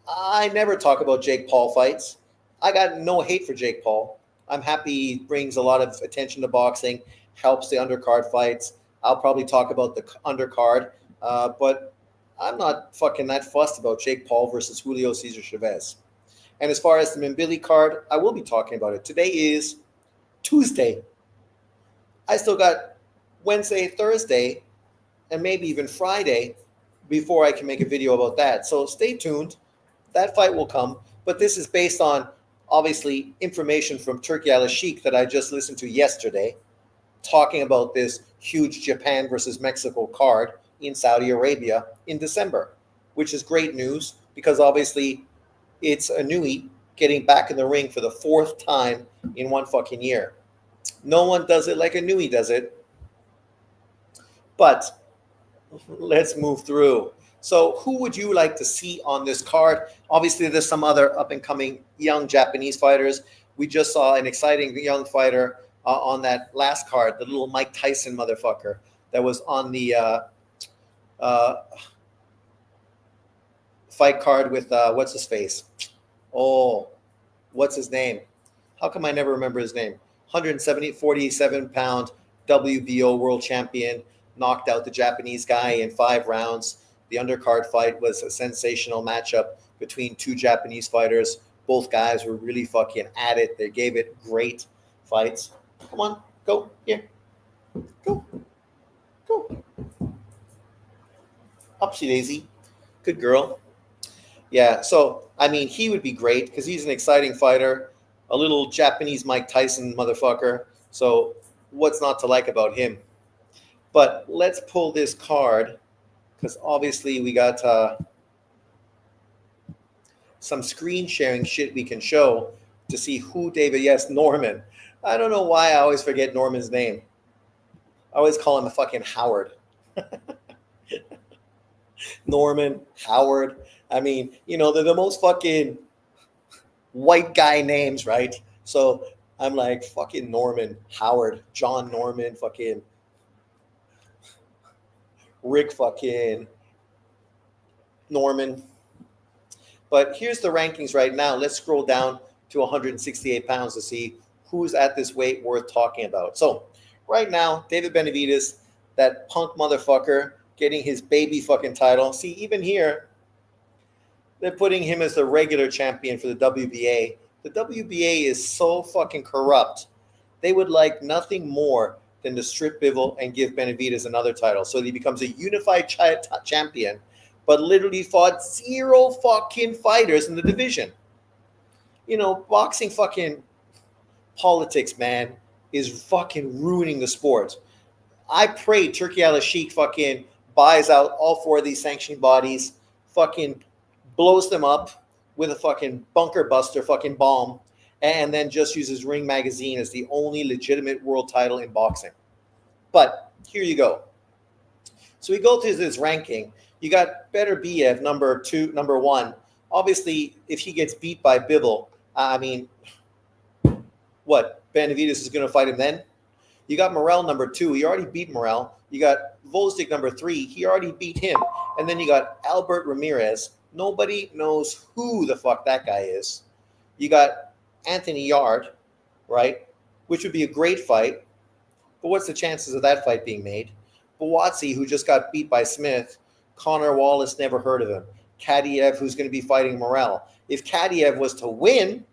I never talk about Jake Paul fights. I got no hate for Jake Paul. I'm happy he brings a lot of attention to boxing, helps the undercard fights. I'll probably talk about the undercard, but I'm not fucking that fussed about Jake Paul versus Julio Cesar Chavez. And as far as the Mbili card, I will be talking about it. Today is Tuesday. I still got Wednesday, Thursday, and maybe even Friday before I can make a video about that. So stay tuned. That fight will come. But this is based on, obviously, information from Turki Al-Sheikh that I just listened to yesterday, talking about this huge Japan versus Mexico card in Saudi Arabia in December, which is great news because obviously it's Inui getting back in the ring for the 4th time in 1 fucking year. No one does it like Inui does it. But let's move through. So who would you like to see on this card? Obviously, there's some other up-and-coming young Japanese fighters. We just saw an exciting young fighter on that last card, the little Mike Tyson motherfucker that was on the fight card with, what's his face? Oh, what's his name? How come I never remember his name? 47-pound WBO world champion, knocked out the Japanese guy in 5 rounds. The undercard fight was a sensational matchup between 2 Japanese fighters. Both guys were really fucking at it. They gave it great fights. Come on, go here. Go. Upsy daisy. Good girl. Yeah, so I mean, he would be great because he's an exciting fighter, a little Japanese Mike Tyson motherfucker. So what's not to like about him? But let's pull this card because obviously we got some screen sharing shit we can show to see who David. Yes, Norman. I don't know why I always forget Norman's name. I always call him a fucking Howard. Norman, Howard. I mean, they're the most fucking white guy names, right? So I'm like, fucking Norman, Howard, John Norman, fucking Rick, fucking Norman. But here's the rankings right now. Let's scroll down to 168 pounds to see who's at this weight worth talking about. So right now, David Benavidez, that punk motherfucker, getting his baby fucking title. See, even here, they're putting him as the regular champion for the WBA. The WBA is so fucking corrupt. They would like nothing more than to strip Bivol and give Benavidez another title. So he becomes a unified champion, but literally fought 0 fucking fighters in the division. Boxing fucking politics, man, is fucking ruining the sport. I pray Turkey Al-Sheikh fucking buys out all 4 of these sanctioning bodies, fucking blows them up with a fucking bunker buster fucking bomb, and then just uses Ring Magazine as the only legitimate world title in boxing. But here you go. So we go through this ranking. You got Beterbiev, number 1. Obviously, if he gets beat by Bivol, I mean, what? Benavidez is going to fight him then? You got Morrell, number 2. He already beat Morrell. You got Volzdik, number 3. He already beat him. And then you got Albert Ramirez. Nobody knows who the fuck that guy is. You got Anthony Yard, right? Which would be a great fight. But what's the chances of that fight being made? Buatsi, who just got beat by Smith. Connor Wallace, never heard of him. Kadiev, who's going to be fighting Morrell. If Kadiev was to win,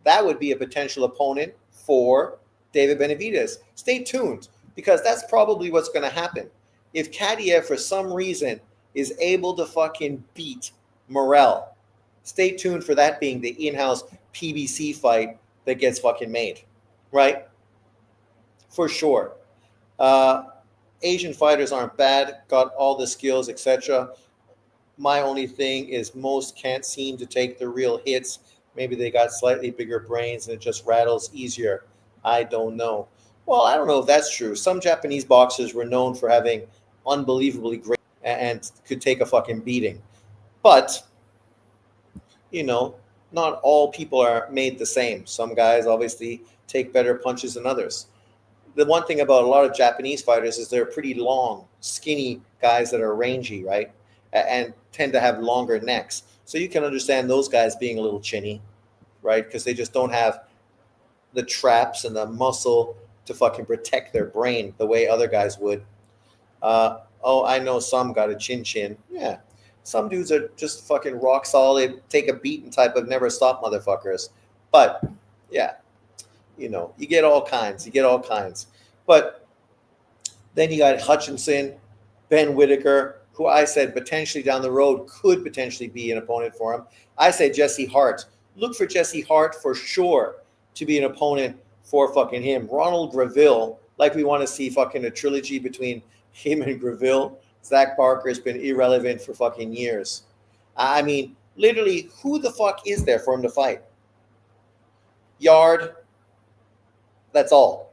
that would be a potential opponent for David Benavidez. Stay tuned, because that's probably what's going to happen. If Kadiev, for some reason, is able to fucking beat Morrell, stay tuned for that being the in-house PBC fight that gets fucking made, right? For sure. Asian fighters aren't bad, got all the skills, etc. My only thing is most can't seem to take the real hits. Maybe they got slightly bigger brains and it just rattles easier. I don't know. Well, I don't know if that's true. Some Japanese boxers were known for having unbelievably great and could take a fucking beating. But, not all people are made the same. Some guys obviously take better punches than others. The one thing about a lot of Japanese fighters is they're pretty long, skinny guys that are rangy, right? And tend to have longer necks. So you can understand those guys being a little chinny, right? Because they just don't have the traps and the muscle to fucking protect their brain the way other guys would. I know some got a chin. Yeah. Some dudes are just fucking rock solid, take a beating type of never stop motherfuckers. But, yeah. You get all kinds. But then you got Hutchinson, Ben Whitaker, who I said potentially down the road could potentially be an opponent for him. I say Jesse Hart. Look for Jesse Hart for sure to be an opponent for fucking him. Ronald Graville, like we want to see fucking a trilogy between him and Graville. Zach Barker has been irrelevant for fucking years. I mean, literally, who the fuck is there for him to fight? Yard. That's all.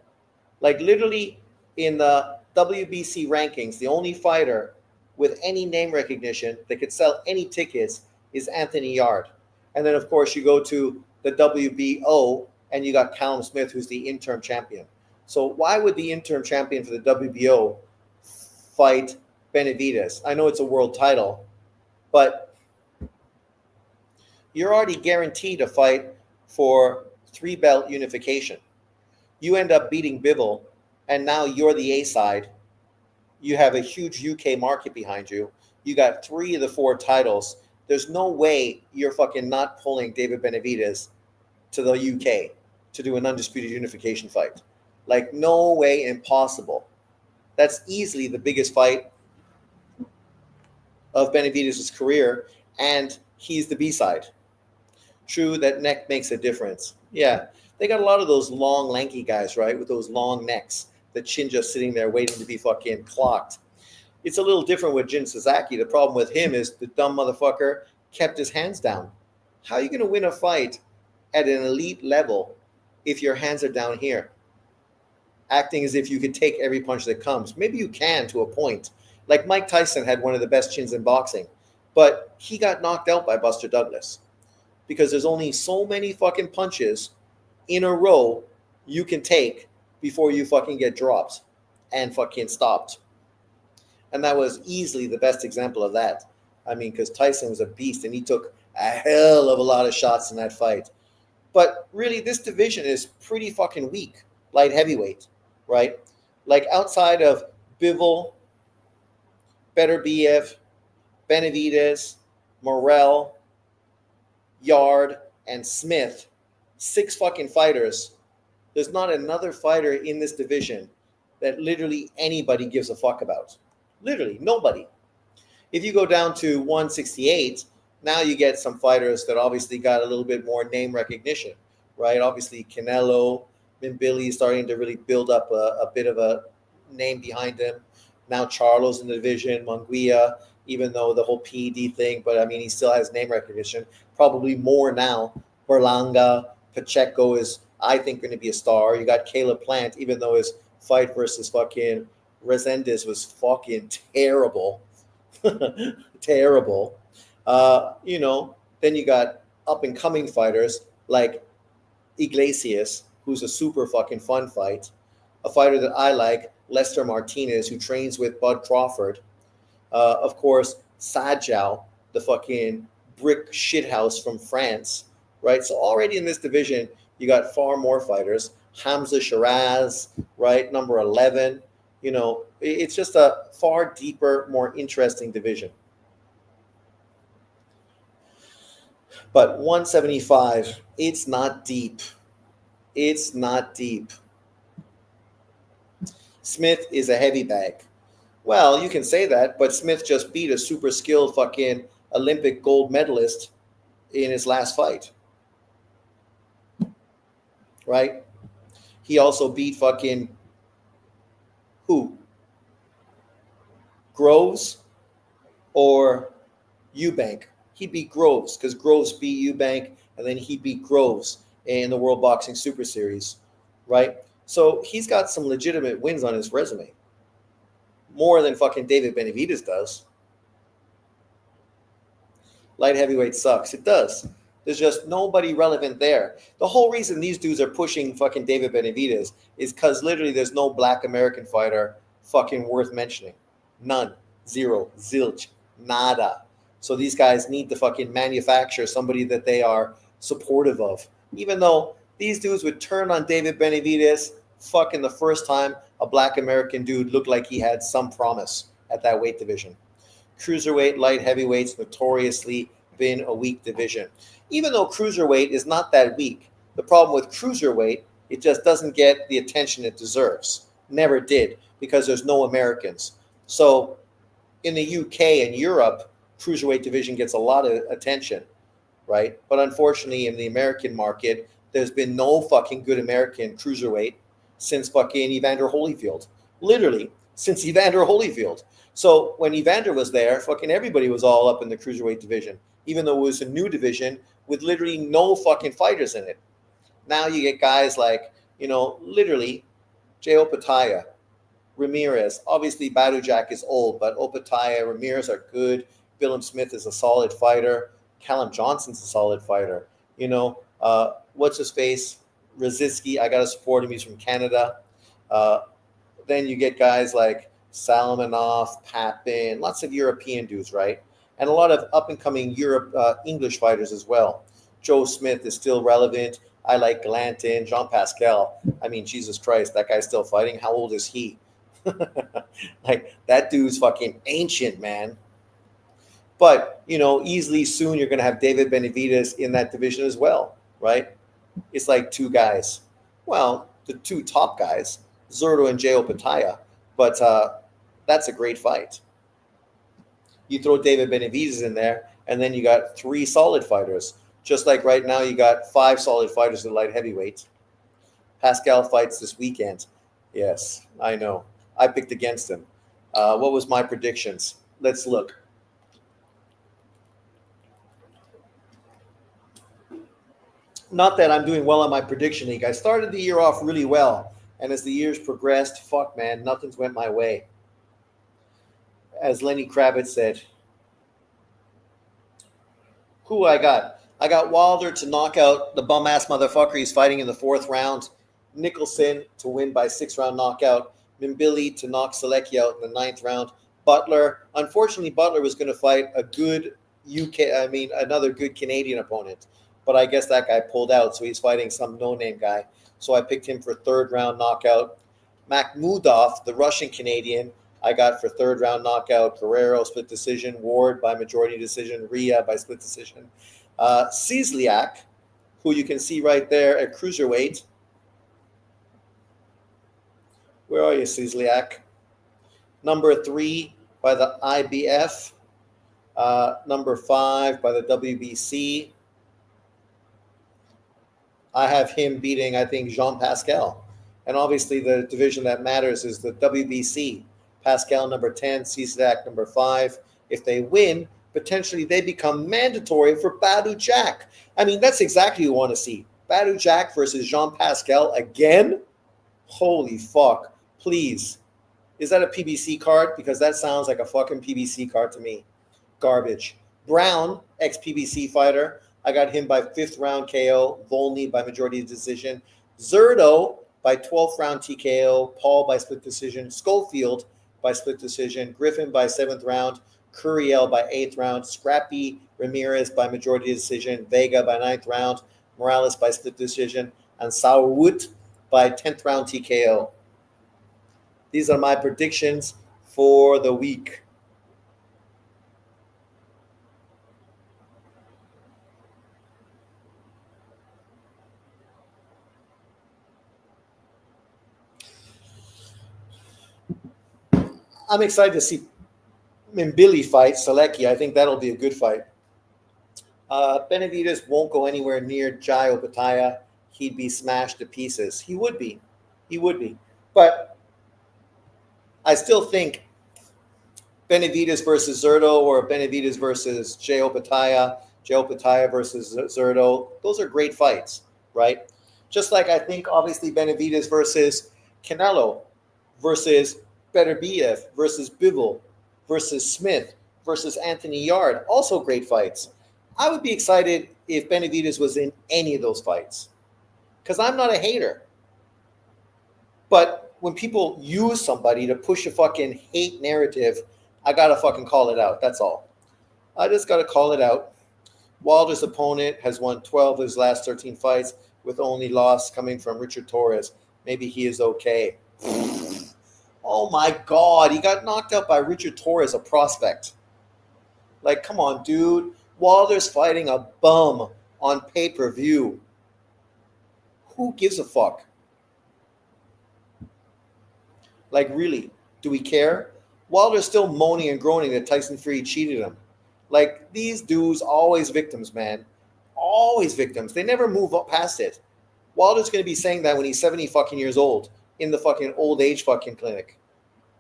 Like literally in the WBC rankings, the only fighter with any name recognition that could sell any tickets is Anthony Yard. And then, of course, you go to the WBO and you got Callum Smith, who's the interim champion. So why would the interim champion for the WBO fight Benavidez? I know it's a world title, but you're already guaranteed a fight for 3-belt unification. You end up beating Bivol, and now you're the A side. You have a huge UK market behind you. You got 3 of the 4 titles. There's no way you're fucking not pulling David Benavidez to the UK to do an undisputed unification fight. Like, no way, impossible. That's easily the biggest fight of Benavidez' career, and he's the B side. True, that neck makes a difference. Yeah, they got a lot of those long, lanky guys, right, with those long necks. The chin just sitting there waiting to be fucking clocked. It's a little different with Jin Sasaki. The problem with him is the dumb motherfucker kept his hands down. How are you going to win a fight at an elite level if your hands are down here, acting as if you could take every punch that comes? Maybe you can to a point. Like Mike Tyson had one of the best chins in boxing, but he got knocked out by Buster Douglas because there's only so many fucking punches in a row you can take before you fucking get dropped and fucking stopped. And that was easily the best example of that. I mean, because Tyson was a beast and he took a hell of a lot of shots in that fight. But really, this division is pretty fucking weak, light heavyweight, right? Like outside of Bivol, Beterbiev, Benavidez, Morrell, Yard, and Smith, 6 fucking fighters. There's not another fighter in this division that literally anybody gives a fuck about. Literally, nobody. If you go down to 168, now you get some fighters that obviously got a little bit more name recognition, right? Obviously, Canelo, Billy is starting to really build up a bit of a name behind him. Now Charlo's in the division, Munguia, even though the whole PED thing, but I mean, he still has name recognition, probably more now. Berlanga, Pacheco is, I think, going to be a star. You got Caleb Plant, even though his fight versus fucking Resendez was fucking terrible. Terrible. Then you got up and coming fighters like Iglesias, who's a super fucking fun fight. A fighter that I like, Lester Martinez, who trains with Bud Crawford. Of course, Sajao, the fucking brick shithouse from France, right? So already in this division, you got far more fighters. Hamza Shiraz, right? Number 11. It's just a far deeper, more interesting division. But 175, it's not deep. It's not deep. Smith is a heavy bag. Well, you can say that, but Smith just beat a super skilled fucking Olympic gold medalist in his last fight. Right? He also beat fucking who? Groves or Eubank? He beat Groves because Groves beat Eubank, and then he beat Groves in the World Boxing Super Series, right? So he's got some legitimate wins on his resume. More than fucking David Benavidez does. Light heavyweight sucks. It does. There's just nobody relevant there. The whole reason these dudes are pushing fucking David Benavidez is because literally there's no black American fighter fucking worth mentioning. None. Zero. Zilch. Nada. So these guys need to fucking manufacture somebody that they are supportive of. Even though these dudes would turn on David Benavidez fucking the first time a black American dude looked like he had some promise at that weight division. Cruiserweight, light heavyweights notoriously been a weak division. Even though cruiserweight is not that weak, the problem with cruiserweight, it just doesn't get the attention it deserves. Never did, because there's no Americans. So in the UK and Europe, cruiserweight division gets a lot of attention, right? But unfortunately, in the American market, there's been no fucking good American cruiserweight since fucking Evander Holyfield. Literally, since Evander Holyfield. So when Evander was there, fucking everybody was all up in the cruiserweight division, even though it was a new division with literally no fucking fighters in it. Now you get guys like, literally Jay Opataya, Ramirez. Obviously, Badu Jack is old, but Opataya, Ramirez are good. Billum Smith is a solid fighter. Callum Johnson's a solid fighter. What's his face? Rositzky, I got to support him. He's from Canada. Then you get guys like Salmanov, Papin, lots of European dudes, right? And a lot of up-and-coming English fighters as well. Joe Smith is still relevant. I like Glanton, Jean Pascal. I mean, Jesus Christ, that guy's still fighting. How old is he? Like, that dude's fucking ancient, man. But, easily soon you're going to have David Benavidez in that division as well, right? It's like two guys. Well, the two top guys, Zurdo and Jay Opataya. But that's a great fight. You throw David Benavidez in there, and then you got 3 solid fighters. Just like right now, you got 5 solid fighters at light heavyweight. Pascal fights this weekend. Yes, I know. I picked against him. What was my predictions? Let's look. Not that I'm doing well on my prediction league. I started the year off really well, and as the years progressed, fuck man, nothing's went my way. As Lenny Kravitz said, who I got? I got Wilder to knock out the bum ass motherfucker he's fighting in the 4th round. Nicholson to win by 6-round knockout. Mimbili to knock Selecki out in the 9th round. Butler, unfortunately, Butler was going to fight another good Canadian opponent, but I guess that guy pulled out, so he's fighting some no-name guy. So I picked him for 3rd round knockout. Makhmudov, the Russian Canadian, I got for 3rd round knockout. Guerrero split decision. Ward by majority decision. Rhea by split decision. Cizliak, who you can see right there at cruiserweight. Where are you, Cizliak? Number 3 by the IBF. Number 5 by the WBC. I have him beating, I think, Jean Pascal. And obviously the division that matters is the WBC. Pascal number 10, Cizliak number 5. If they win, potentially they become mandatory for Badou Jack. I mean, that's exactly what we want to see. Badou Jack versus Jean Pascal again? Holy fuck. Please. Is that a PBC card? Because that sounds like a fucking PBC card to me. Garbage. Brown, ex-PBC fighter. I got him by 5th round KO. Volney by majority decision. Zerto by 12th round TKO. Paul by split decision. Schofield by split decision. Griffin by 7th round. Curiel by 8th round. Scrappy Ramirez by majority decision. Vega by 9th round. Morales by split decision. And Saoud by 10th round TKO. These are my predictions for the week. I'm excited to see Mimbili fight Selecki. I think that'll be a good fight. Benavidez won't go anywhere near Jai Opataya. He'd be smashed to pieces. He would be. But I still think Benavidez versus Zerto or Benavidez versus Jai Opataya versus Zerto, those are great fights, right? Just like I think, obviously, Benavidez versus Canelo versus Beterbiev versus Bivol versus Smith versus Anthony Yard, also great fights. I would be excited if Benavidez was in any of those fights because I'm not a hater. But when people use somebody to push a fucking hate narrative, I got to fucking call it out. That's all. I just got to call it out. Wilder's opponent has won 12 of his last 13 fights with only loss coming from Richard Torres. Maybe he is okay. Oh my God, he got knocked out by Richard Torres, a prospect. Like, come on, dude. Wilder's fighting a bum on pay-per-view. Who gives a fuck? Like, really? Do we care? Wilder's still moaning and groaning that Tyson Fury cheated him. Like, these dudes, always victims, man. Always victims. They never move up past it. Wilder's going to be saying that when he's 70 fucking years old in the fucking old age fucking clinic,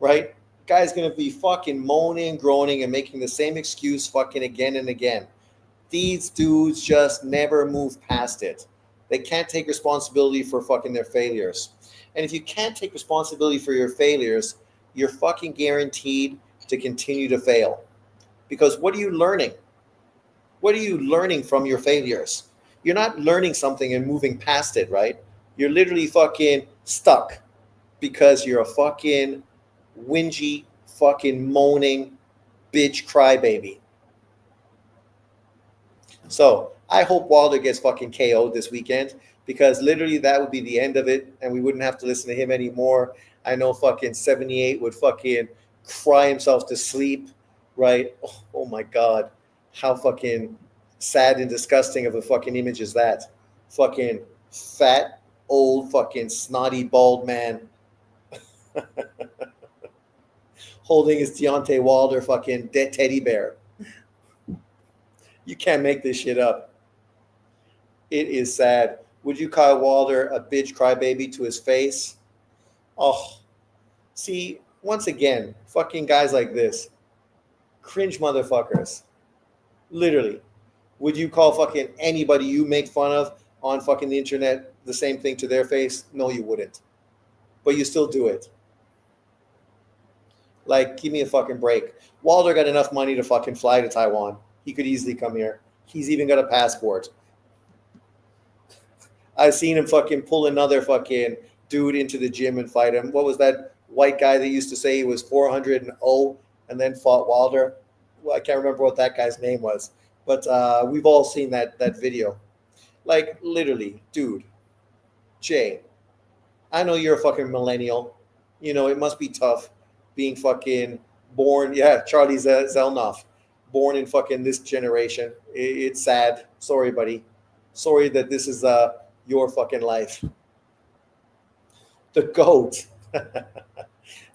right? Guy's going to be fucking moaning, groaning, and making the same excuse fucking again and again. These dudes just never move past it. They can't take responsibility for fucking their failures. And if you can't take responsibility for your failures, you're fucking guaranteed to continue to fail. Because what are you learning? What are you learning from your failures? You're not learning something and moving past it, right? You're literally fucking stuck because you're a fucking whingy, fucking moaning bitch crybaby. So I hope Wilder gets fucking KO'd this weekend because literally that would be the end of it and we wouldn't have to listen to him anymore. I know fucking 78 would fucking cry himself to sleep, right? Oh my God. How fucking sad and disgusting of a fucking image is that? Fucking fat, old, fucking snotty, bald man holding his Deontay Wilder fucking dead teddy bear. You can't make this shit up. It is sad. Would you call Wilder a bitch crybaby to his face? Oh, see, once again, fucking guys like this, cringe motherfuckers. Literally. Would you call fucking anybody you make fun of on fucking the internet the same thing to their face? No, you wouldn't. But you still do it. Like, give me a fucking break. Wilder got enough money to fucking fly to Taiwan. He could easily come here. He's even got a passport. I've seen him fucking pull another fucking dude into the gym and fight him. What was that white guy that used to say he was 400-0 and then fought Wilder? Well, I can't remember what that guy's name was, but we've all seen that video. Like, literally, dude, Jay, I know you're a fucking millennial. You know, it must be tough being fucking born. Yeah, Charlie Zelnoff, born in fucking this generation. It's sad. Sorry, buddy. Sorry that this is your fucking life. The GOAT.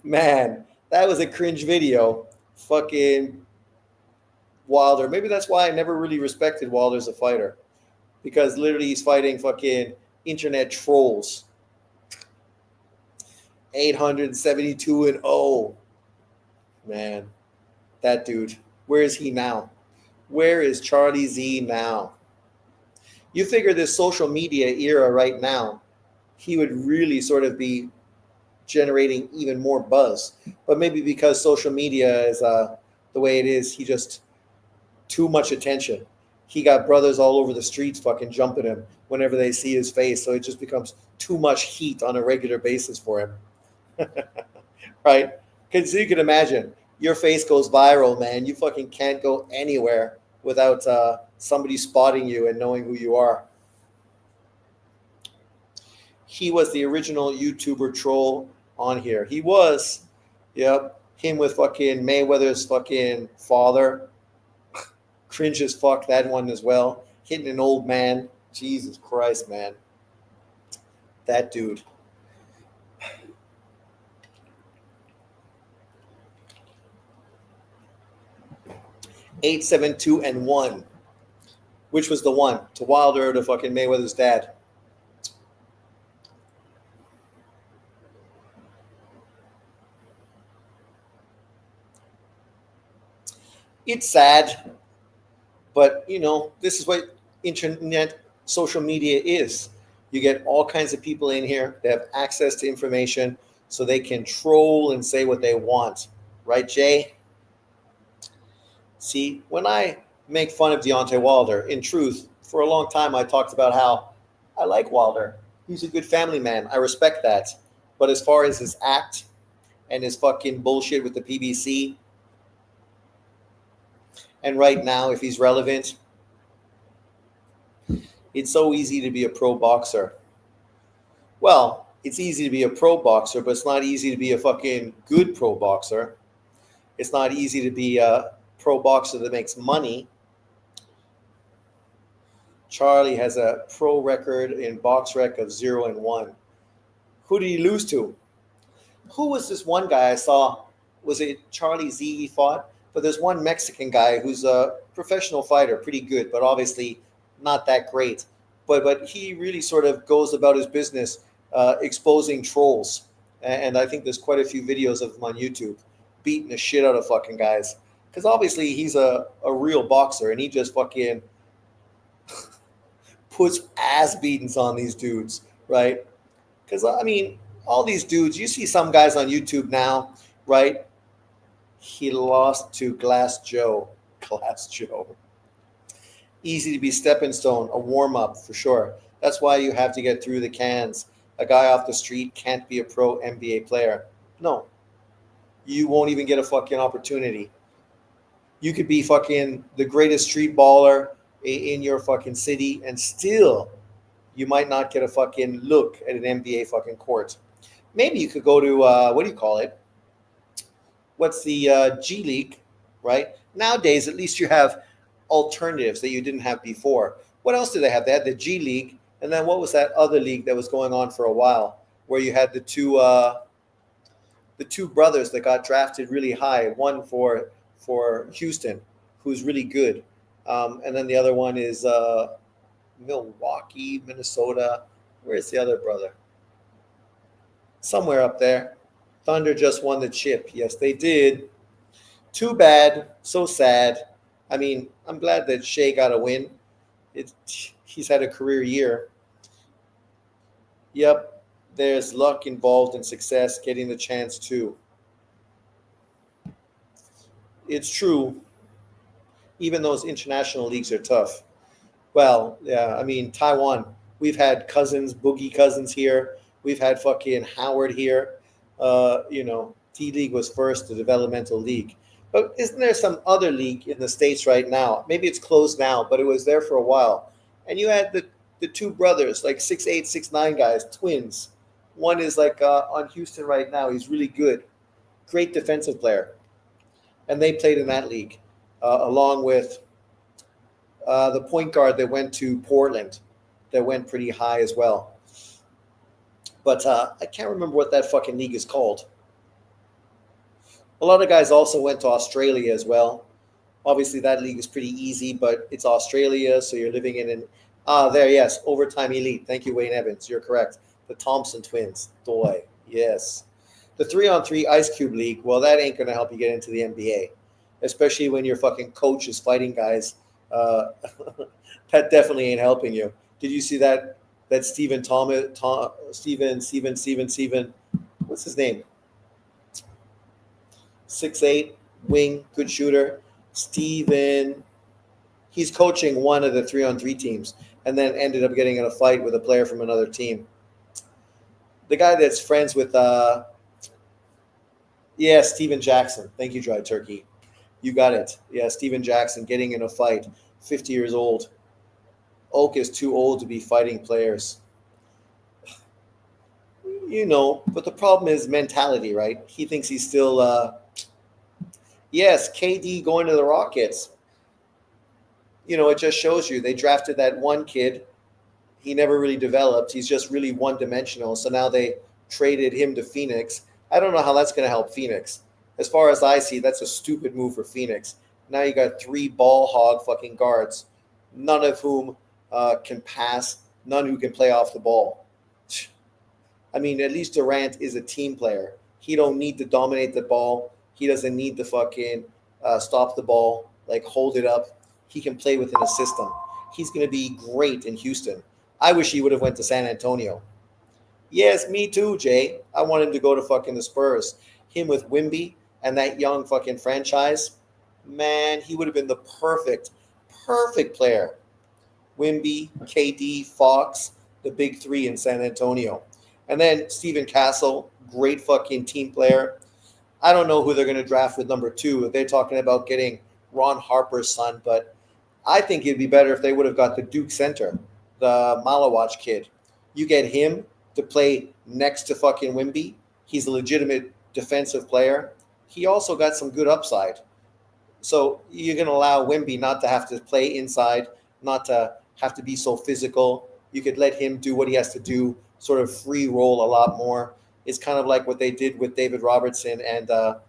Man, that was a cringe video. Fucking Wilder. Maybe that's why I never really respected Wilder as a fighter. Because literally he's fighting fucking internet trolls. 872-0. Man, that dude. Where is he now? Where is Charlie Z now? You figure this social media era right now, he would really sort of be generating even more buzz. But maybe because social media is the way it is, he just too much attention. He got brothers all over the streets fucking jumping him whenever they see his face. So it just becomes too much heat on a regular basis for him. Right? Because you can imagine, your face goes viral, man. You fucking can't go anywhere without somebody spotting you and knowing who you are. He was the original YouTuber troll on here. He was. Yep. Him with fucking Mayweather's fucking father. Cringe as fuck, that one as well. Hitting an old man. Jesus Christ, man. That dude. 872-1. Which was the one? To Wilder or to fucking Mayweather's dad? It's sad, but you know, this is what internet social media is. You get all kinds of people in here that have access to information so they can troll and say what they want. Right, Jay? See, when I make fun of Deontay Wilder, in truth, for a long time I talked about how I like Wilder. He's a good family man. I respect that. But as far as his act and his fucking bullshit with the PBC, and right now, if he's relevant, it's so easy to be a pro boxer. Well, it's easy to be a pro boxer, but it's not easy to be a fucking good pro boxer. It's not easy to be a pro boxer that makes money. Charlie has a pro record in BoxRec of 0-1. Who did he lose to? Who was this one guy I saw? Was it Charlie Z he fought? But there's one Mexican guy who's a professional fighter, pretty good, but obviously not that great. But he really sort of goes about his business exposing trolls. And I think there's quite a few videos of him on YouTube beating the shit out of fucking guys. Because obviously he's a real boxer and he just fucking puts ass beatings on these dudes, right? Because, I mean, all these dudes, you see some guys on YouTube now, right? He lost to Glass Joe. Glass Joe. Easy to be stepping stone, a warm-up for sure. That's why you have to get through the cans. A guy off the street can't be a pro NBA player. No. You won't even get a fucking opportunity. You could be fucking the greatest street baller in your fucking city and still you might not get a fucking look at an NBA fucking court. Maybe you could go to, what do you call it? What's the G League, right? Nowadays, at least you have alternatives that you didn't have before. What else did they have? They had the G League, and then what was that other league that was going on for a while, where you had the two brothers that got drafted really high. One for Houston, who's really good, and then the other one is Milwaukee, Minnesota. Where's the other brother? Somewhere up there. Thunder just won the chip. Yes, they did. Too bad. So sad. I mean, I'm glad that Shea got a win. It, he's had a career year. Yep, there's luck involved in success, getting the chance to. It's true, even those international leagues are tough. Well, yeah, I mean, Taiwan, we've had Cousins, Boogie Cousins here. We've had fucking Howard here. D League was first, the developmental league. But isn't there some other league in the States right now? Maybe it's closed now, but it was there for a while. And you had the two brothers, like 6'8", 6'9" guys, twins. One is like on Houston right now. He's really good. Great defensive player. And they played in that league, along with the point guard that went to Portland, that went pretty high as well. But I can't remember what that fucking league is called. A lot of guys also went to Australia as well. Obviously, that league is pretty easy, but it's Australia, so you're living in yes, Overtime Elite. Thank you, Wayne Evans. You're correct. The Thompson twins. Boy, yes. The 3-on-3 Ice Cube League, well, that ain't going to help you get into the NBA, especially when your fucking coach is fighting guys. That definitely ain't helping you. Did you see that Stephen Steven, what's his name? 6'8", wing, good shooter. Steven, he's coaching one of the 3-on-3 teams and then ended up getting in a fight with a player from another team. The guy that's friends with, Steven Jackson. Thank you, Dry Turkey. You got it. Yeah, Steven Jackson getting in a fight, 50 years old. Oak is too old to be fighting players. But the problem is mentality, right? He thinks he's still, yes, KD going to the Rockets. It just shows you they drafted that one kid. He never really developed. He's just really one-dimensional. So now they traded him to Phoenix. I don't know how that's going to help Phoenix. As far as I see, that's a stupid move for Phoenix. Now you got 3 ball hog fucking guards, none of whom can pass, none who can play off the ball. I mean, at least Durant is a team player. He don't need to dominate the ball. He doesn't need to fucking stop the ball, like hold it up. He can play within a system. He's going to be great in Houston. I wish he would have went to San Antonio. Yes, me too, Jay. I want him to go to fucking the Spurs. Him with Wimby and that young fucking franchise. Man, he would have been the perfect player. Wimby, KD, Fox, the big 3 in San Antonio. And then Stephen Castle, great fucking team player. I don't know who they're going to draft with number 2. They're talking about getting Ron Harper's son, but I think it'd be better if they would have got the Duke center, the Malawach kid. You get him to play next to fucking Wimby. He's a legitimate defensive player. He also got some good upside. So you're going to allow Wimby not to have to play inside, not to have to be so physical. You could let him do what he has to do, sort of free roll a lot more. It's kind of like what they did with David Robertson and Hakeem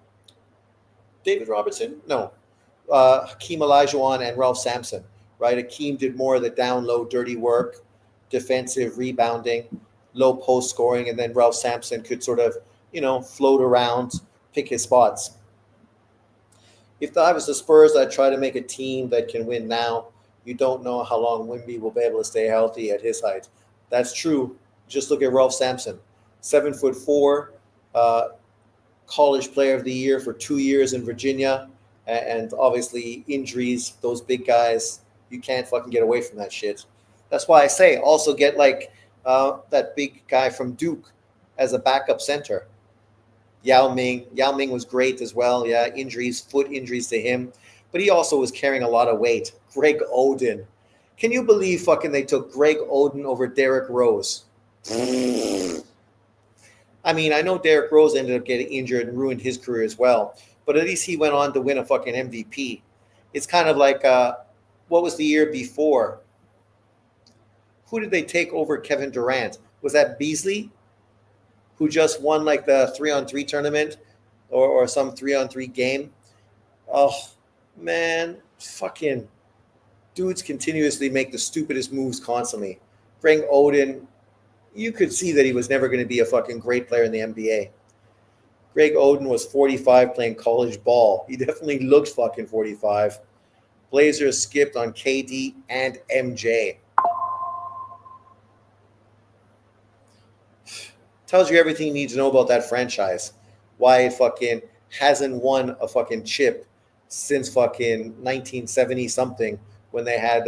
Olajuwon and Ralph Sampson, right? Hakeem did more of the down low, dirty work, defensive rebounding, low post scoring, and then Ralph Sampson could sort of, float around, pick his spots. If I was the Spurs, I'd try to make a team that can win now. You don't know how long Wimby will be able to stay healthy at his height. That's true. Just look at Ralph Sampson, 7'4", college player of the year for 2 years in Virginia, and obviously injuries, those big guys, you can't fucking get away from that shit. That's why I say also get like that big guy from Duke as a backup center. Yao Ming was great as well. Yeah, foot injuries to him. But he also was carrying a lot of weight. Greg Oden. Can you believe fucking they took Greg Oden over Derrick Rose? I mean, I know Derrick Rose ended up getting injured and ruined his career as well. But at least he went on to win a fucking MVP. It's kind of like, what was the year before? Who did they take over Kevin Durant? Was that Beasley? Who just won like the 3-on-3 tournament or some 3-on-3 game? Oh, man, fucking Dudes continuously make the stupidest moves constantly. Greg Oden, you could see that he was never going to be a fucking great player in the NBA. Greg Oden was 45 playing college ball. He definitely looks fucking 45. Blazers skipped on KD and MJ. Tells you everything you need to know about that franchise. Why it fucking hasn't won a fucking chip since fucking 1970 something when they had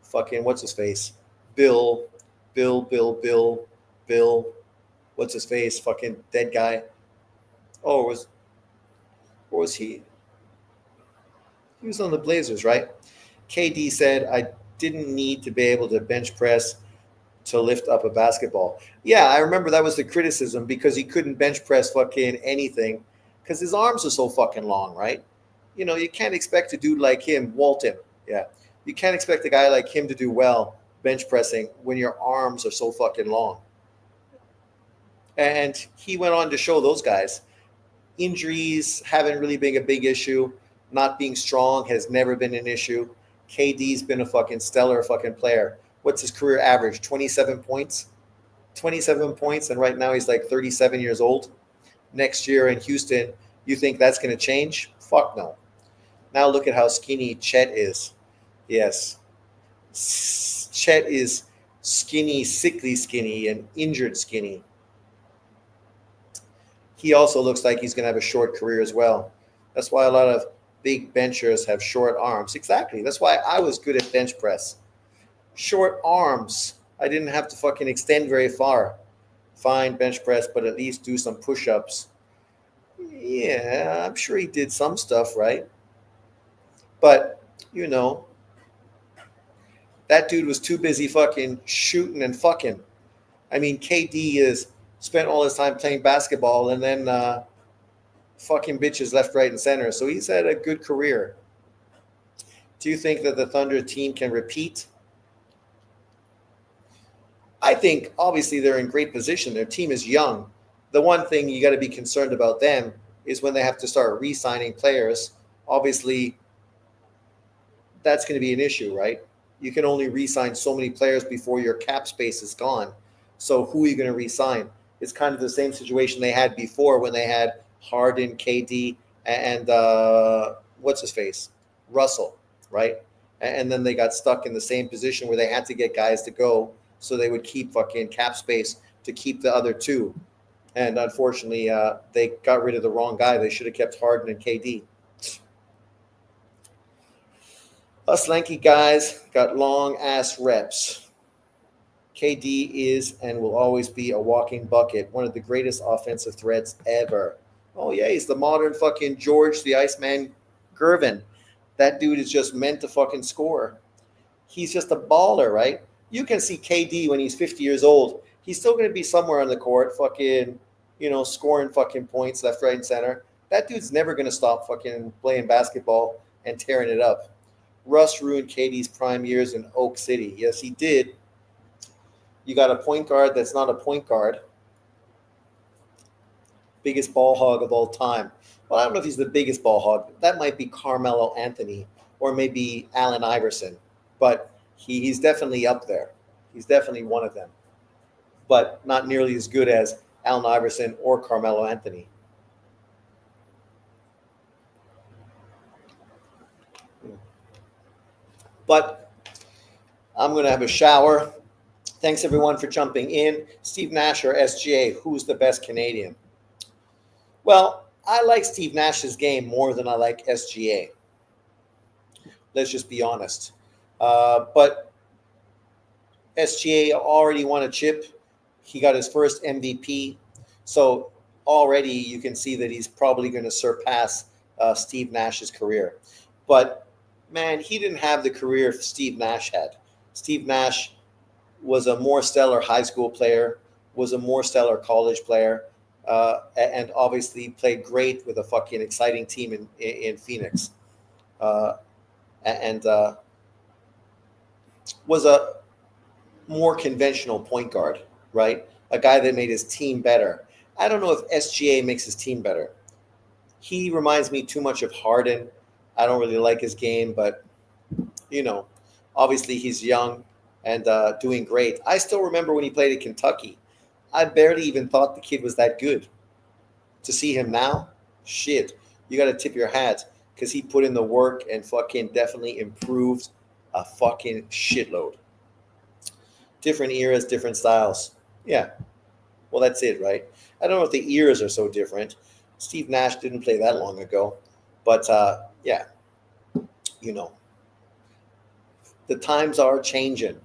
fucking what's his face? Bill, Bill, what's his face? Fucking dead guy. Oh, was he? He was on the Blazers, right? KD said, I didn't need to be able to bench press to lift up a basketball. Yeah, I remember that was the criticism because he couldn't bench press fucking anything because his arms are so fucking long, right? You know, you can't expect a dude like him, Walton. Yeah. You can't expect a guy like him to do well bench pressing when your arms are so fucking long. And he went on to show those guys injuries haven't really been a big issue. Not being strong has never been an issue. KD's been a fucking stellar fucking player. What's his career average? 27 points? 27 points, and right now he's like 37 years old. Next year in Houston, you think that's going to change? Fuck no. Now look at how skinny Chet is. Yes. Chet is skinny, sickly skinny, and injured skinny. He also looks like he's going to have a short career as well. That's why a lot of big benchers have short arms. Exactly. That's why I was good at bench press. Short arms. I didn't have to fucking extend very far. Fine bench press, but at least do some push-ups. Yeah, I'm sure he did some stuff, right? But, you know, that dude was too busy fucking shooting and fucking. I mean, KD is spent all his time playing basketball and then fucking bitches left, right, and center. So he's had a good career. Do you think that the Thunder team can repeat? I think obviously they're in great position. Their team is young. The one thing you got to be concerned about them is when they have to start re-signing players. Obviously, that's going to be an issue, right? You can only re-sign so many players before your cap space is gone. So who are you going to re-sign? It's kind of the same situation they had before when they had Harden, KD, and what's his face? Russell, right? And then they got stuck in the same position where they had to get guys to go so they would keep fucking cap space to keep the other two. And unfortunately, they got rid of the wrong guy. They should have kept Harden and KD. Us lanky guys got long-ass reps. KD is and will always be a walking bucket, one of the greatest offensive threats ever. Oh, yeah, he's the modern fucking George the Iceman Gervin. That dude is just meant to fucking score. He's just a baller, right? You can see KD when he's 50 years old. He's still going to be somewhere on the court, fucking, scoring fucking points left, right, and center. That dude's never going to stop fucking playing basketball and tearing it up. Russ ruined KD's prime years in Oak City. Yes, he did. You got a point guard that's not a point guard. Biggest ball hog of all time. Well, I don't know if he's the biggest ball hog. That might be Carmelo Anthony or maybe Allen Iverson. But he's definitely up there. He's definitely one of them. But not nearly as good as Allen Iverson or Carmelo Anthony. But I'm going to have a shower. Thanks, everyone, for jumping in. Steve Nash or SGA, who's the best Canadian? Well, I like Steve Nash's game more than I like SGA. Let's just be honest. But SGA already won a chip. He got his first MVP. So already you can see that he's probably going to surpass Steve Nash's career. But, man, he didn't have the career Steve Nash had. Steve Nash was a more stellar high school player, was a more stellar college player, and obviously played great with a fucking exciting team in Phoenix. And was a more conventional point guard, right? A guy that made his team better. I don't know if SGA makes his team better. He reminds me too much of Harden. I don't really like his game, but, Obviously, he's young and doing great. I still remember when he played at Kentucky. I barely even thought the kid was that good. To see him now, shit, you got to tip your hat because he put in the work and fucking definitely improved a fucking shitload. Different eras, different styles. Yeah, well, that's it, right? I don't know if the eras are so different. Steve Nash didn't play that long ago, but yeah, you know, the times are changing.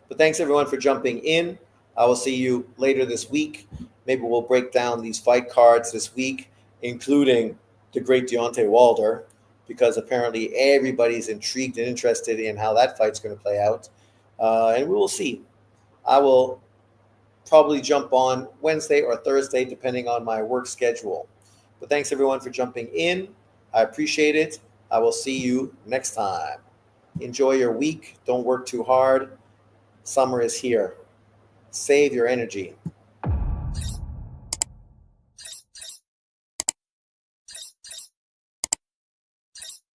But thanks everyone for jumping in. I will see you later this week. Maybe we'll break down these fight cards this week, including the great Deontay Wilder, because apparently everybody's intrigued and interested in how that fight's going to play out. And we will see. I will probably jump on Wednesday or Thursday, depending on my work schedule. But thanks everyone for jumping in. I appreciate it. I will see you next time. Enjoy your week. Don't work too hard. Summer is here. Save your energy.